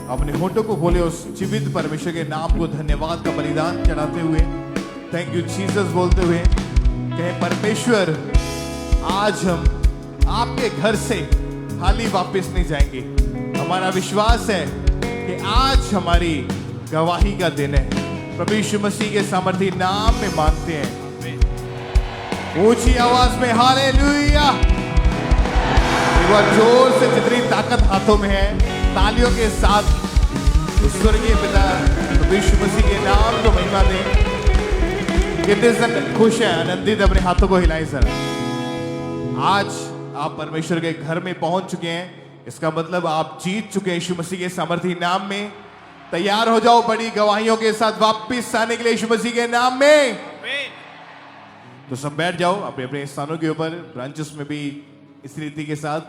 अपने होठों को खोले, उस जीवित परमेश्वर के नाम को धन्यवाद का बलिदान चढ़ाते हुए, थैंक यू जीसस बोलते हुए कहे, परमेश्वर आज हम आपके घर से खाली वापस नहीं जाएंगे। हमारा विश्वास है कि आज हमारी गवाही का दिन है। प्रभु यीशु मसीह के सामर्थी नाम में मांगते हैं, ऊंची आवाज में हालेलुया। एक बार जोर से जितनी ताकत हाथों में है, तालियों के साथ स्वर्गीय पिता प्रभु यीशु मसीह के नाम को महिमा दें। कितने जन खुश हैं, आनंदित, अपने हाथों को हिलाएं सर। आज आप परमेश्वर के घर में पहुंच चुके हैं, इसका मतलब आप जीत चुके हैं यीशु मसीह के सामर्थी नाम में। तैयार हो जाओ बड़ी गवाहियों के साथ वापस आने के लिए यीशु मसीह के नाम में। तो सब बैठ जाओ अपने अपने स्थानों के ऊपर। ब्रांचेस में भी इस रीति के साथ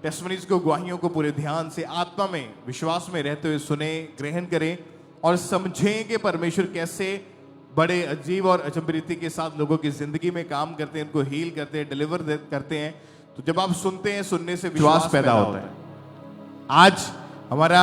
टेस्टिमनीज को, गवाहियों को पूरे ध्यान से आत्मा में विश्वास में रहते हुए सुने, ग्रहण करें और समझें कि परमेश्वर कैसे बड़े अजीब और अचंभित रीति के साथ लोगों की जिंदगी में काम करते हैं, उनको हील करते हैं, डिलीवर करते हैं। तो जब आप सुनते हैं, सुनने से विश्वास पैदा होता है। आज हमारा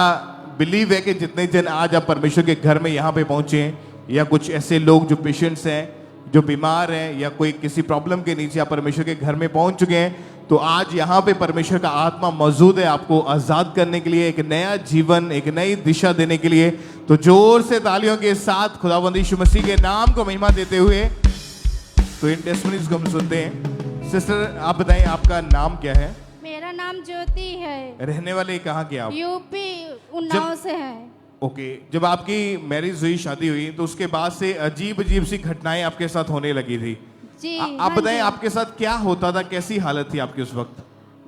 बिलीव है कि जितने जन आज आप परमेश्वर के घर में यहाँ पे पहुंचे हैं, या कुछ ऐसे लोग जो पेशेंट्स हैं, जो बीमार हैं, या कोई किसी प्रॉब्लम के नीचे आप परमेश्वर के घर में पहुंच चुके हैं, तो आज यहाँ पे परमेश्वर का आत्मा मौजूद है आपको आजाद करने के लिए, एक नया जीवन, एक नई दिशा देने के लिए। तो जोर से तालियों के साथ खुदावंद यीशु मसीह के नाम को महिमा देते हुए तो इन टेस्टिमनीज को हम सुनते हैं। सिस्टर आप बताएं, आपका नाम क्या है? मेरा नाम ज्योति है। रहने वाले कहाँ के आप? यूपी उन्नाव से है। ओके, जब आपकी मैरिज हुई, शादी हुई, तो उसके बाद से अजीब अजीब सी घटनाएं आपके साथ होने लगी थी जी। आप बताएं आपके साथ क्या होता था, कैसी हालत थी आपकी उस वक्त?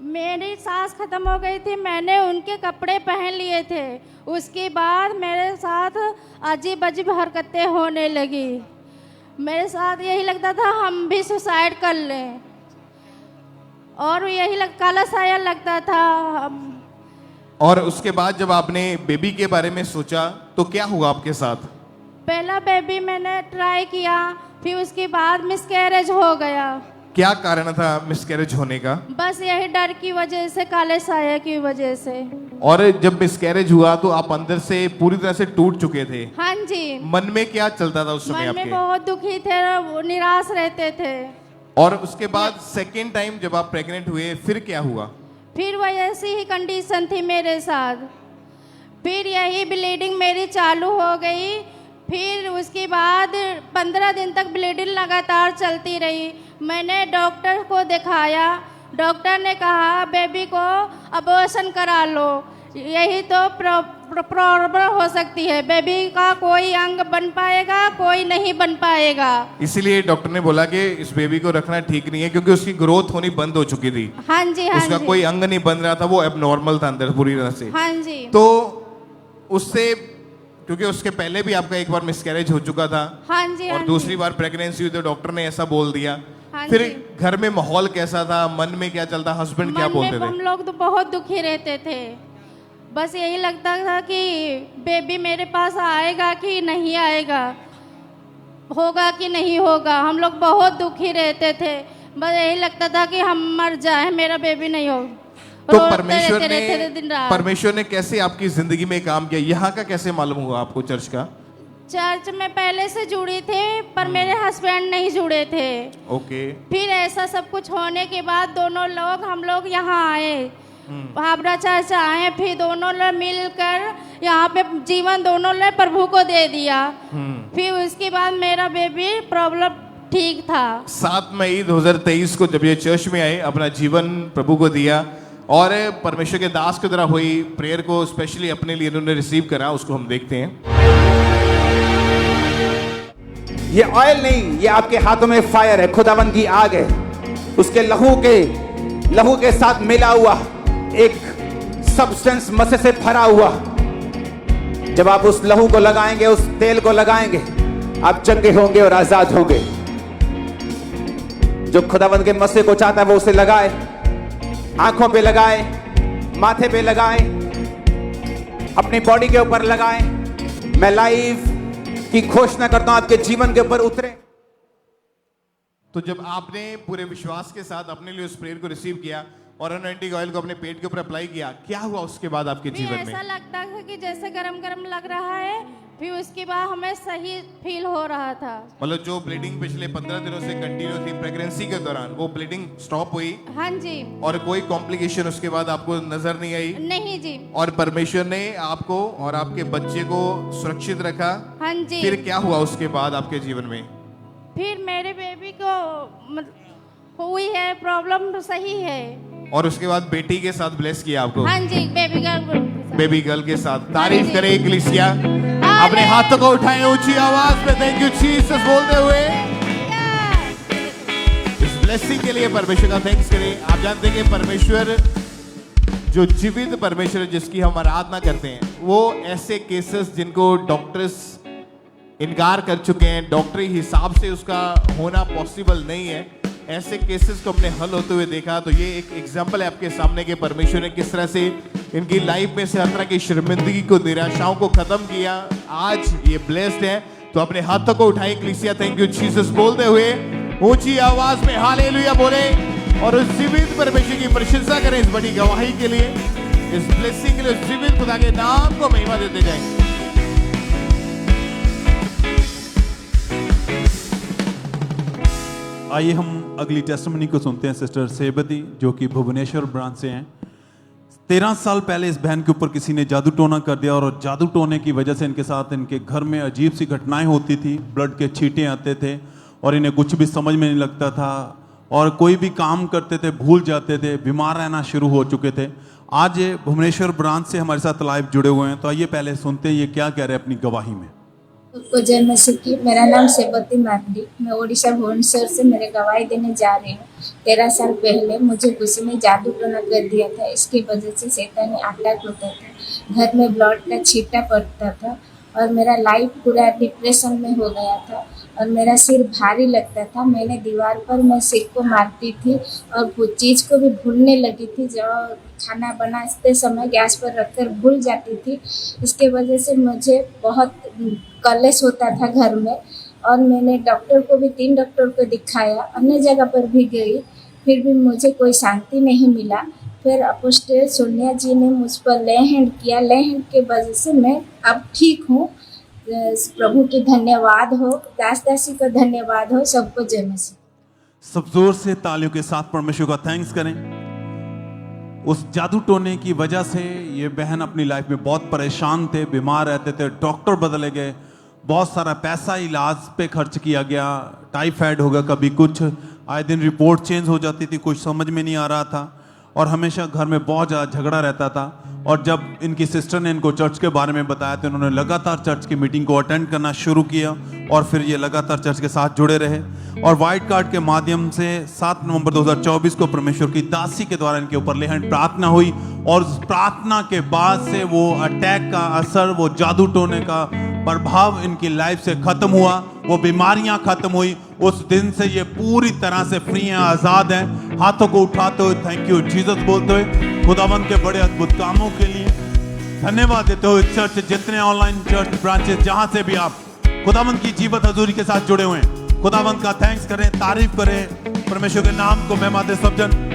मेरी सांस खत्म हो गई थी, मैंने उनके कपड़े पहन लिए थे। उसके बाद मेरे साथ अजीब अजीब हरकतें होने लगी। मेरे साथ यही लगता था हम भी सुसाइड कर लें, और यही काला साया लगता था। और उसके बाद जब आपने बेबी के बारे में सोचा तो क्या हुआ आपके साथ? पहला बेबी मैंने ट्राई किया, फिर उसके बाद मिसकैरेज हो गया। क्या कारण था मिसकैरेज होने का? बस यही डर की वजह से, काले साया की वजह से। और जब मिसकैरेज हुआ तो आप अंदर से पूरी तरह से टूट चुके थे? हाँ जी। मन में क्या चलता था उस समय मन में आपके? बहुत दुखी थे, निराश रहते थे। और उसके बाद सेकेंड टाइम जब आप प्रेग्नेंट हुए फिर क्या हुआ? फिर वह ऐसी ही कंडीशन थी मेरे साथ। फिर यही ब्लीडिंग मेरी चालू हो गई। फिर उसके बाद 15 दिन तक ब्लीडिंग लगातार चलती रही। मैंने डॉक्टर को दिखाया, डॉक्टर ने कहा बेबी को अबॉर्शन करा लो, यही तो प्रॉब्लम हो सकती है, बेबी का कोई अंग बन पाएगा, कोई नहीं बन पाएगा। इसीलिए डॉक्टर ने बोला कि इस बेबी को रखना ठीक नहीं है, क्योंकि उसकी ग्रोथ होनी बंद हो चुकी थी। हाँ जी, हाँ उसका जी। कोई अंग नहीं बन रहा था, वो एबनॉर्मल था अंदर पूरी तरह से। हाँ जी। तो उससे, क्योंकि उसके पहले भी आपका एक बार मिसकैरेज हो चुका था, हाँ जी, और हाँ दूसरी जी। बार प्रेगनेंसी हुई तो डॉक्टर ने ऐसा बोल दिया। हाँ फिर जी। घर में माहौल कैसा था, मन में क्या चलता, हस्बैंड क्या मन बोलते में थे? हम लोग तो बहुत दुखी रहते थे। बस यही लगता था कि बेबी मेरे पास आएगा कि नहीं आएगा, होगा कि नहीं होगा। हम लोग बहुत दुखी रहते थे। बस यही लगता था कि हम मर जाए, मेरा बेबी नहीं हो। तो रोते परमेश्वर रहते थे दिन रात। परमेश्वर ने कैसे आपकी जिंदगी में काम किया? यहाँ का कैसे मालूम हुआ आपको चर्च का? चर्च में पहले से जुड़ी थे, पर मेरे हस्बैंड नहीं जुड़े थे। ओके। फिर ऐसा सब कुछ होने के बाद दोनों लोग, हम लोग यहाँ आए, भाबरा चर्च आए। फिर दोनों लोग मिलकर यहाँ पे जीवन दोनों ने प्रभु को दे दिया। फिर उसके बाद मेरा बेबी प्रॉब्लम ठीक था। 7 मई 2023 को जब ये चर्च में आए, अपना जीवन प्रभु को दिया और परमेश्वर के दास की तरह हुई, प्रेयर को स्पेशली अपने लिए उन्होंने रिसीव करा। उसको हम देखते हैं। ये ऑयल नहीं, ये आपके हाथों में फायर है, खुदावन की आग है। उसके लहू के साथ मिला हुआ एक सब्सटेंस, मसे से भरा हुआ। जब आप उस लहू को लगाएंगे, उस तेल को लगाएंगे, आप चंगे होंगे और आजाद होंगे। जो खुदावन के मसे को चाहता है वो उसे लगाए, आंखों पे लगाए, माथे पे लगाए, अपनी बॉडी के ऊपर लगाए। मैं लाइव की घोषणा करता हूं, आपके जीवन के ऊपर उतरे। तो जब आपने पूरे विश्वास के साथ अपने लिए उस प्रेयर को रिसीव किया, और अनॉइंटिंग ऑयल को अपने पेट के ऊपर अप्लाई किया, क्या हुआ उसके बाद आपके फिर जीवन में? ऐसा लगता था कि जैसे गरम गरम लग रहा है, फिर उसके बाद हमें सही फील हो रहा था। मतलब जो ब्लीडिंग पिछले 15 दिनों से कंटिन्यू थी प्रेगनेंसी के दौरान, वो ब्लीडिंग स्टॉप हुई हाँ जी। और कोई कॉम्प्लिकेशन उसके बाद आपको नजर नहीं आई? नहीं जी। और परमेश्वर ने आपको और आपके बच्चे को सुरक्षित रखा। हाँ जी। फिर क्या हुआ उसके बाद आपके जीवन में? फिर मेरे बेबी को हुई है प्रॉब्लम, तो सही है। और उसके बाद बेटी के साथ ब्लेस किया आपको? हाँ जी, बेबी गर्ल के साथ। तारीफ जी। करें इक्लेसिया, अपने हाथों को उठाएं ऊंची आवाज में, थैंक यू जीसस बोलते हुए इस ब्लेसिंग के लिए परमेश्वर का थैंक्स करें। आप जानते हैं कि परमेश्वर जो जीवित परमेश्वर है, जिसकी हम आराधना करते हैं, वो ऐसे केसेस जिनको डॉक्टर्स इनकार कर चुके हैं, डॉक्टरी हिसाब से उसका होना पॉसिबल नहीं है, ऐसे केसेस को हमने हल होते हुए देखा। तो ये एक एग्जाम्पल है आपके सामने कि परमेश्वर ने किस तरह से इनकी लाइफ में से हर तरह की शर्मिंदगी को, निराशाओं को खत्म किया। आज ये ब्लेस्ड है। तो अपने हाथों को उठाएं इक्लेसिया, थैंक यू जीसस बोलते हुए ऊंची आवाज में हालेलुया बोले और उस जीवित परमेश्वर की प्रशंसा करें इस बड़ी गवाही के लिए, इस ब्लेसिंग के लिए। उस जीवित खुदा के नाम को महिमा देते जाएं। आइए हम अगली टेस्टमनी को सुनते हैं। सिस्टर सेबती जो कि भुवनेश्वर ब्रांच से हैं। 13 साल पहले इस बहन के ऊपर किसी ने जादू टोना कर दिया और जादू टोने की वजह से इनके साथ इनके घर में अजीब सी घटनाएं होती थी। ब्लड के छींटे आते थे और इन्हें कुछ भी समझ में नहीं लगता था और कोई भी काम करते थे भूल जाते थे, बीमार रहना शुरू हो चुके थे। आज ये भुवनेश्वर ब्रांच से हमारे साथ लाइव जुड़े हुए हैं। तो आइए पहले सुनते हैं ये क्या कह रहे हैं अपनी गवाही में। सबको जय मसीह की। मेरा नाम सेबती मार्डी, मैं ओडिशा भुवनेश्वर से मेरे गवाही देने जा रही हूँ। 13 साल पहले मुझे किसी ने जादू टोना कर दिया था। इसकी वजह से शैतानी अटैक होता था, घर में ब्लड का छींटा पड़ता था और मेरा लाइफ पूरा डिप्रेशन में हो गया था और मेरा सिर भारी लगता था। मैंने दीवार पर मैं सिर को मारती थी और कुछ चीज़ को भी भूलने लगी थी। जब खाना बनाते समय गैस पर रखकर भूल जाती थी। इसके वजह से मुझे बहुत कलेश होता था घर में और मैंने डॉक्टर को भी 3 डॉक्टर को दिखाया, अन्य जगह पर भी गई, फिर भी मुझे कोई शांति नहीं मिला। फिर अपोस्टल सोनिया जी ने मुझ पर ले हैंड किया। ले हैंड के वजह से मैं अब ठीक हूँ। प्रभु की धन्यवाद हो, दास दासी का धन्यवाद हो। सबको जय मसीह। सब जोर से तालियों के साथ परमेश्वर का थैंक्स करें। उस जादू टोने की वजह से ये बहन अपनी लाइफ में बहुत परेशान थे, बीमार रहते थे, डॉक्टर बदले गए, बहुत सारा पैसा इलाज पे खर्च किया गया, टाइफाइड होगा, कभी कुछ, आए दिन रिपोर्ट चेंज हो जाती थी, कुछ समझ में नहीं आ रहा था और हमेशा घर में बहुत ज़्यादा झगड़ा रहता था। और जब इनकी सिस्टर ने इनको चर्च के बारे में बताया तो इन्होंने लगातार चर्च की मीटिंग को अटेंड करना शुरू किया और फिर ये लगातार चर्च के साथ जुड़े रहे और वाइट कार्ड के माध्यम से 7 नवंबर 2024 को परमेश्वर की दासी के द्वारा इनके ऊपर लेहन प्रार्थना हुई और उस प्रार्थना के बाद से वो अटैक का असर, वो जादू टोने का प्रभाव इनकी लाइफ से खत्म हुआ, वो बीमारियां खत्म हुई। उस दिन से ये पूरी तरह से फ्री हैं, आजाद हैं। हाथों को उठाते हुए थैंक यू जीसस बोलते हुए खुदावंद के बड़े अद्भुत कामों के लिए धन्यवाद देते हुए चर्च, जितने ऑनलाइन चर्च ब्रांचेस जहां से भी आप खुदावंद की जीवत हजूरी के साथ जुड़े हुए हैं, खुदावंद का थैंक्स करें, तारीफ करें, परमेश्वर के नाम को महिमा दे सब जन।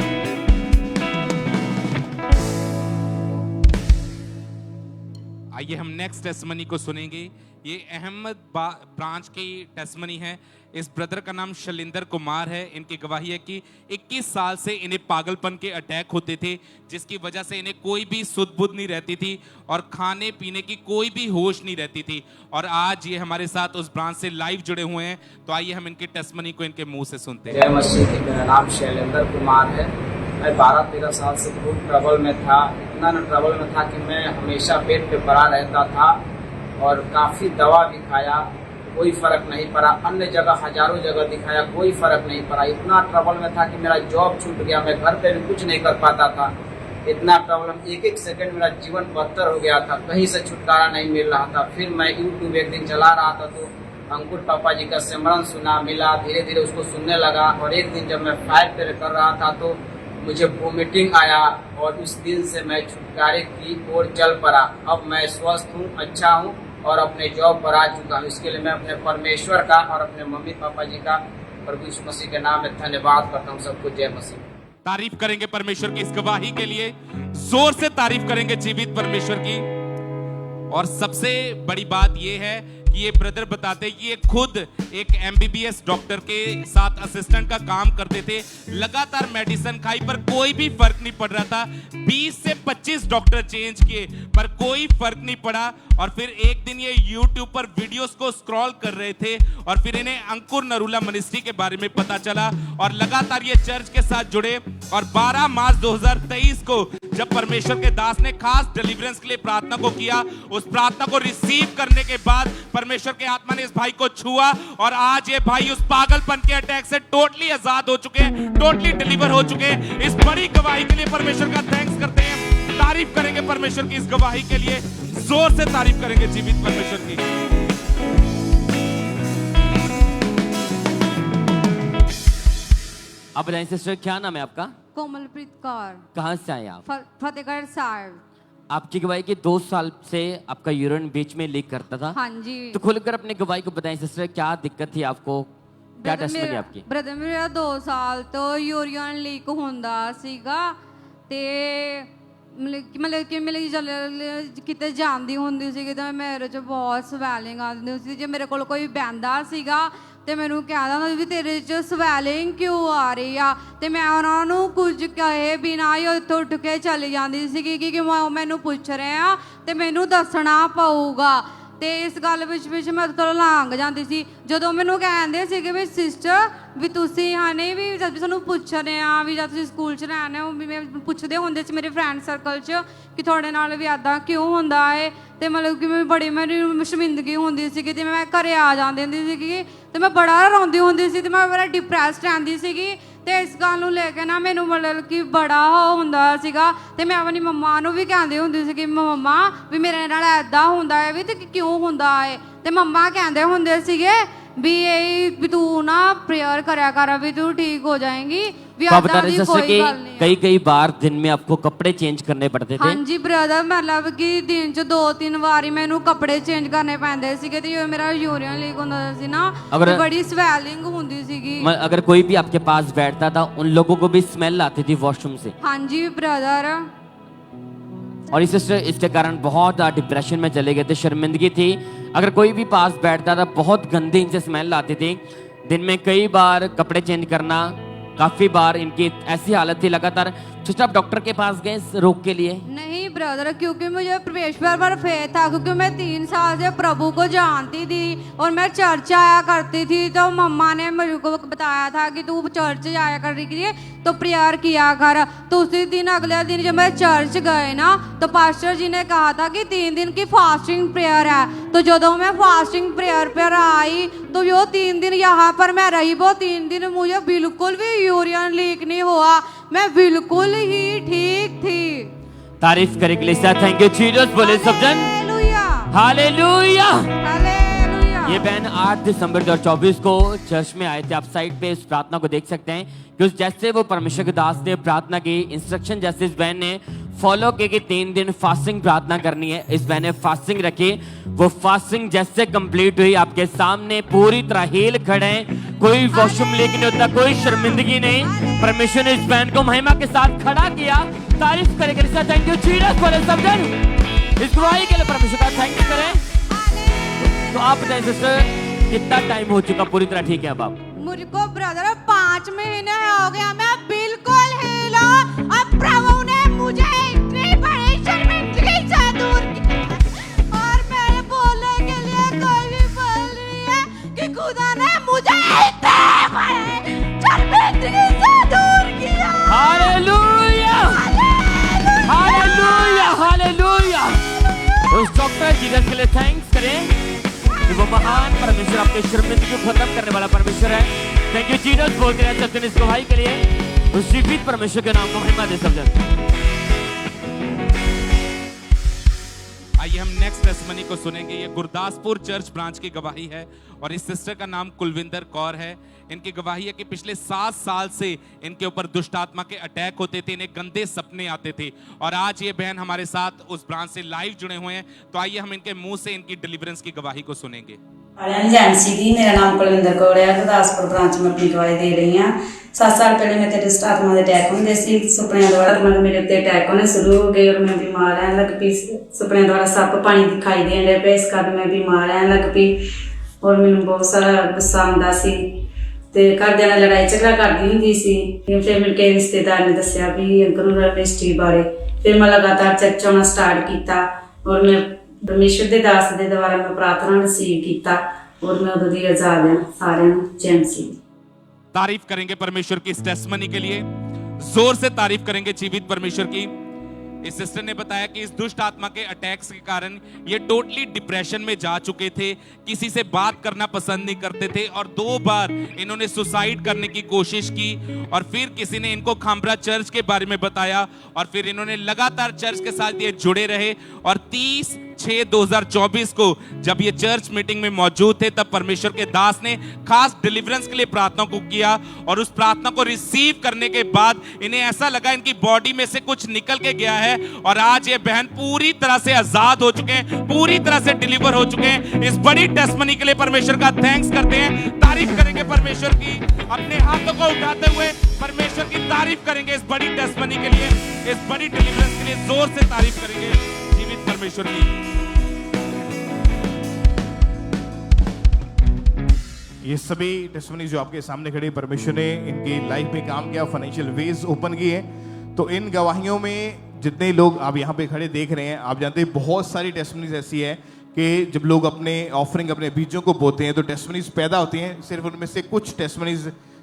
आइए हम नेक्स्ट टेस्टमनी को सुनेंगे। ये अहमद ब्रांच की टेस्टमनी है। इस ब्रदर का नाम शलिंदर कुमार है। इनकी गवाही है कि 21 साल से इन्हें पागलपन के अटैक होते थे, जिसकी वजह से इन्हें कोई भी सुध बुध नहीं रहती थी और खाने पीने की कोई भी होश नहीं रहती थी। और आज ये हमारे साथ उस ब्रांच से लाइव जुड़े हुए हैं। तो आइए हम इनकी टेस्टमनी को इनके मुंह से सुनते हैं। जय मसीह की। मेरा नाम शैलेंद्र कुमार है। मैं 12-13 साल से बहुत ट्रबल में था। इतना ट्रबल में था कि मैं हमेशा बेड पे पड़ा रहता था और काफ़ी दवा भी खाया, कोई फ़र्क नहीं पड़ा। अन्य जगह हजारों जगह दिखाया, कोई फ़र्क नहीं पड़ा। इतना ट्रबल में था कि मेरा जॉब छूट गया, मैं घर पे भी कुछ नहीं कर पाता था। इतना प्रॉब्लम, एक सेकंड मेरा जीवन बदतर हो गया था, कहीं से छुटकारा नहीं मिल रहा था। फिर मैं यूट्यूब एक दिन चला रहा था तो अंकुर पापा जी का सिमरन सुना, मिला, धीरे धीरे उसको सुनने लगा। और एक दिन जब मैं फायर पे कर रहा था तो मुझे वोमिटिंग आया और उस दिन से मैं छुटकारे की ओर चल पड़ा। अब मैं स्वस्थ हूँ, अच्छा हूँ और अपने जॉब पर आ चुका हूँ। इसके लिए मैं अपने परमेश्वर का और अपने मम्मी पापा जी का प्रभु यीशु मसीह के नाम में धन्यवाद करता हूँ। सबको जय मसीह। तारीफ करेंगे परमेश्वर की इस गवाही के लिए, जोर से तारीफ करेंगे जीवित परमेश्वर की। और सबसे बड़ी बात यह है कि ये ब्रदर बताते कि ये खुद एक एमबीबीएस डॉक्टर के साथ असिस्टेंट का काम करते थे, लगातार मेडिसिन खाई पर कोई भी फर्क नहीं पड़ रहा था। 20 से 25 डॉक्टर चेंज किए पर कोई फर्क नहीं पड़ा। और फिर एक दिन ये YouTube पर वीडियोस को स्क्रॉल कर रहे थे और फिर इन्हें अंकुर नरूला मिनिस्ट्री के बारे में पता चला और लगातार ये चर्च के साथ जुड़े। और 12 मार्च 2023 को जब परमेश्वर के दास ने खास डिलीवरेंस के लिए प्रार्थना को किया, उस प्रार्थना को रिसीव करने के बाद परमेश्वर के आत्मा ने इस भाई को छुआ और आज ये भाई उस पागलपन के अटैक से टोटली आजाद हो चुके हैं, टोटली डिलीवर हो चुके हैं। इस बड़ी गवाही के लिए परमेश्वर का थैंक्स करते हैं, तारीफ करेंगे परमेश्वर की इस गवाही के लिए, जोर से तारीफ करेंगे जीवित परमेश्वर की। आप बताएं सिस्टर, क्या नाम है आपका? कोमलप्रीत कौर, कहाँ से आए आप? फतेहगढ़ साहिब। आपकी गवाही कि 2 साल से आपका यूरिन बीच में लीक करता था। हाँ जी। तो खुलकर अपनी गवाही को बताएं सिस्टर, क्या दिक्कत थी आपको, क्या टेस्टमनी आपकी? ब्रदर मेरा 2 साल तो यूरिन ਲੀਕ ਹੁੰਦਾ ਸੀਗਾ ਤੇ ਮਤਲਬ ਕਿ ਮੇਰੇ ਜਦ ਕਿਤੇ ਜਾਂਦੀ ਹੁੰਦੀ ਸੀ ਤਾਂ ਮੇਰੇ 'ਚ ਬਹੁਤ ਸਵੈਲਿੰਗ ਆਉਂਦੀ ਹੁੰਦੀ ਸੀ। ਜੇ ਮੇਰੇ ਕੋਲ ਕੋਈ ਬੈਂਦਾ ਸੀਗਾ ਤੇ ਮੈਨੂੰ ਕਹਿੰਦਾ ਹੁੰਦਾ ਵੀ ਤੇਰੇ 'ਚ ਸਵੈਲਿੰਗ ਕਿਉਂ ਆ ਰਹੀ ਆ, ਤੇ ਮੈਂ ਉਹਨਾਂ ਨੂੰ ਕੁਝ ਕਹੇ ਬਿਨਾਂ ਹੀ ਉੱਥੋਂ ਉੱਠ ਕੇ ਚਲੀ ਜਾਂਦੀ ਸੀਗੀ ਕਿ ਮੈਨੂੰ ਪੁੱਛ ਰਹੇ ਆ ਤੇ ਮੈਨੂੰ ਦੱਸਣਾ ਪਊਗਾ। ਤੇ ਇਸ ਗੱਲ ਵਿੱਚ ਮੈਂ ਤੋਂ ਲੰਘ ਜਾਂਦੀ ਸੀ। ਜਦੋਂ ਮੈਨੂੰ ਕਹਿੰਦੇ ਸੀਗੇ ਵੀ ਸਿਸਟਰ ਵੀ ਤੁਸੀਂ ਹਾਨੇ ਵੀ ਜਦ ਸਾਨੂੰ ਪੁੱਛਦੇ ਆ ਵੀ ਜਦ ਤੁਸੀਂ ਸਕੂਲ 'ਚ ਰਹਿੰਦੇ ਹੋ ਵੀ ਮੈਂ ਪੁੱਛਦੇ ਹੁੰਦੇ ਸੀ ਮੇਰੇ ਫਰੈਂਡ ਸਰਕਲ 'ਚ ਕਿ ਤੁਹਾਡੇ ਨਾਲ ਵੀ ਇੱਦਾਂ ਕਿਉਂ ਹੁੰਦਾ ਹੈ। ਤੇ ਮਤਲਬ ਕਿ ਮੈਂ ਬੜੀ ਮੇਰੀ ਸ਼ਰਮਿੰਦਗੀ ਹੁੰਦੀ ਸੀਗੀ ਤੇ ਮੈਂ ਘਰੇ ਆ ਜਾਂਦੀ ਹੁੰਦੀ ਸੀਗੀ ਤੇ ਮੈਂ ਬੜਾ ਰੋਂਦੀ ਹੁੰਦੀ ਸੀ ਤੇ ਮੈਂ ਬੜਾ ਡਿਪਰੈਸਡ ਰਹਿੰਦੀ ਸੀਗੀ। ਤੇ ਇਸ ਗੱਲ ਨੂੰ ਲੈ ਕੇ ਨਾ ਮੈਨੂੰ ਮਤਲਬ ਕਿ ਬੜਾ ਹੁੰਦਾ ਸੀਗਾ ਤੇ ਮੈਂ ਆਪਣੀ ਮੰਮਾ ਨੂੰ ਵੀ ਕਹਿੰਦੀ ਹੁੰਦੀ ਸੀ ਕਿ ਮੰਮਾ ਵੀ ਮੇਰੇ ਨਾਲ ਐਦਾਂ ਹੁੰਦਾ ਹੈ ਵੀ ਤੇ ਕਿਉਂ ਹੁੰਦਾ ਹੈ। ਤੇ ਮੰਮਾ ਕਹਿੰਦੇ ਹੁੰਦੇ ਸੀਗੇ भी भी तू ना प्रेयर करया कर भी तू ठीक हो जाएंगी। तो आप बता रहे जैसे कि कई बार दिन में आपको कपड़े चेंज करने पड़ते थे। हाँ जी ब्रदर, मतलब कि दिन च 2-3 बारी मैनू कपड़े चेंज करने पैंदे सीगे ते मेरा यूरिन लीक होंदा सी ना, बड़ी स्वेलिंग होंदी सीगी। अगर कोई भी आपके पास बैठता था उन लोगों को भी स्मेल आती थी वॉशरूम से। हाँ जी ब्रदर। और इसके कारण बहुत डिप्रेशन में चले गए थे, शर्मिंदगी थी। अगर कोई भी पास बैठता था बहुत गंदी इनसे स्मेल आती थी। दिन में कई बार कपड़े चेंज करना, काफी बार इनकी ऐसी हालत थी लगातार। सिस्टर आप डॉक्टर के पास गए इस रोग के लिए? नहीं ब्रदर, क्योंकि मुझे परमेश्वर पर फेथ था, क्योंकि मैं 3 साल से प्रभु को जानती थी और मैं चर्च आया करती थी। तो मम्मा ने मुझे को बताया था कि तू चर्च आया कर तो प्रेयर किया कर। तो उसी दिन अगले दिन जब मैं चर्च गए ना तो पास्टर जी ने कहा था कि 3 दिन की फास्टिंग प्रेयर है। तो जो मैं फास्टिंग प्रेयर पर आई तो वो 3 दिन यहाँ पर मैं रही, वो 3 दिन मुझे बिल्कुल भी यूरिन लीक नहीं हुआ, मैं बिल्कुल ही ठीक थी। तारीफ करे के लिए थैंक यू जीसस, बोले सब जन हालेलुया। ये बहन 8 दिसंबर 2024 को चर्च में आए थे। आप साइड पे इस प्रार्थना को देख सकते हैं कि जैसे वो परमेश्वर के दास ने प्रार्थना की, इंस्ट्रक्शन जैसे इस बहन ने फॉलो किए कि 3 दिन फास्टिंग प्रार्थना करनी है, इस बहन ने फास्टिंग रखी। वो फास्टिंग जैसे कंप्लीट हुई आपके सामने पूरी तरह हील खड़े हैं, कोई वॉशरूम लीक नहीं होता, कोई शर्मिंदगी नहीं। परमेश्वर ने इस बहन को महिमा के साथ खड़ा किया। तारीफ करेंगे, थैंक यू जीसस, बोले सब जन इस गवाही के लिए परमेश्वर का थैंक यू करें। तो आप बताएं सिस्टर, कितना टाइम हो चुका पूरी तरह ठीक है अब आप? मुझको ब्रदर 5 महीने हो गया, मैं बिल्कुल हील हूं और प्रभु ने मुझे इतनी बड़ी शर्मिंदगी से दूर किया और मेरे बोलने के लिए कोई भी बोल रही है कि खुदा ने मुझे इतनी बड़ी शर्मिंदगी से दूर किया। Hallelujah hallelujah hallelujah. उस डॉक्टर जीसस के लिए थैंक्स करें कि वो महान परमेश्वर आपके शर्मिंदगी को खत्म करने वाला परमेश्वर है। थैंक यू जीसस, बोलते रहे सकते हैं इस गवाही के लिए। उस जीवित परमेश्वर के नाम को महिमा दे सब जन। आइए हम नेक्स्ट टेस्टमनी को सुनेंगे। ये गुरदासपुर चर्च ब्रांच की गवाही है और इस सिस्टर का नाम कुलविंदर कौर है। इनकी गवाही है कि पिछले 7 साल से इनके ऊपर दुष्ट आत्मा के अटैक होते थे, इन्हें गंदे सपने आते थे और आज ये बहन हमारे साथ उस ब्रांच से लाइव जुड़े हुए हैं। तो आइए हम इनके मुंह से इनकी डिलीवरेंस की गवाही को सुनेंगे। वालियां एजेंसी दी मेरा नाम कुलविंदर कौर है गुरदासपुर ब्रांच में अपनी गवाही दे रही हाँ 7 साल पहले मैं तेरे आत्मा के अटैक होंगे सी सुपने द्वारा मतलब मेरे उत्ते अटैक होने शुरू हो गए और मैं बीमार रहने लग पी सुपने द्वारा सप पानी दिखाई देने लग पे इस कारण मैं बीमार रहने लग पी और मैंने बहुत सारा गुस्सा आंदा सी ते घरदियां नाल लड़ाई झगड़ा करदी हुंदी सी फिर मेरे रिश्तेदार ने दस्सिया भी अंकल नूं मिनिस्ट्री बारे फिर मैं लगातार चर्च आना स्टार्ट किया और मैं परमेश्वर दे दास दे द्वारा मैं प्रार्थना रिसीव किया और मैं उदों दी आजाद हां सारिआं नूं जय मसीह। तारीफ करेंगे परमेश्वर की इस टेस्टमनी के लिए, जोर से तारीफ करेंगे जीवित परमेश्वर की। इस सिस्टर ने बताया कि इस दुष्ट आत्मा के अटैक्स के कारण ये टोटली डिप्रेशन में जा चुके थे, किसी से बात करना पसंद नहीं करते थे और 2 बार इन्होंने सुसाइड करने की कोशिश की और फिर किसी ने इनको खामरा चर्च के बारे में बताया और फिर इन्होंने लगातार चर्च के साथ ये जुड़े रहे और 30/6/2024 को जब ये चर्च मीटिंग में मौजूद थे तब परमेश्वर के दास ने खास डिलीवरेंस के लिए प्रार्थना को किया और उस प्रार्थना को रिसीव करने के बाद इन्हें ऐसा लगा इनकी बॉडी में से कुछ निकल के गया है और आज ये बहन पूरी तरह से आजाद हो चुके हैं, पूरी तरह से डिलीवर हो चुके हैं। इस बड़ी टेस्टमनी के लिए परमेश्वर का थैंक्स करते हैं, तारीफ करेंगे परमेश्वर की, अपने हाथों को उठाते हुए परमेश्वर की तारीफ करेंगे इस बड़ी टेस्टमनी के लिए, इस बड़ी डिलीवरेंस के लिए जोर से तारीफ करेंगे जीवित परमेश्वर की। ये सभी टेस्टमनी जो आपके सामने खड़े परमेश्वर ने इनकी लाइफ में काम किया, फाइनेंशियल वेज ओपन किए, तो इन गवाहियों में जितने लोग आप यहाँ पे खड़े देख रहे हैं, आप जानते हैं बहुत सारी टेस्टमनीज ऐसी है कि जब लोग अपने ऑफरिंग अपने बीजों को बोते हैं तो टेस्टमनीज पैदा होती हैं। सिर्फ उनमें से कुछ टेस्टमनीज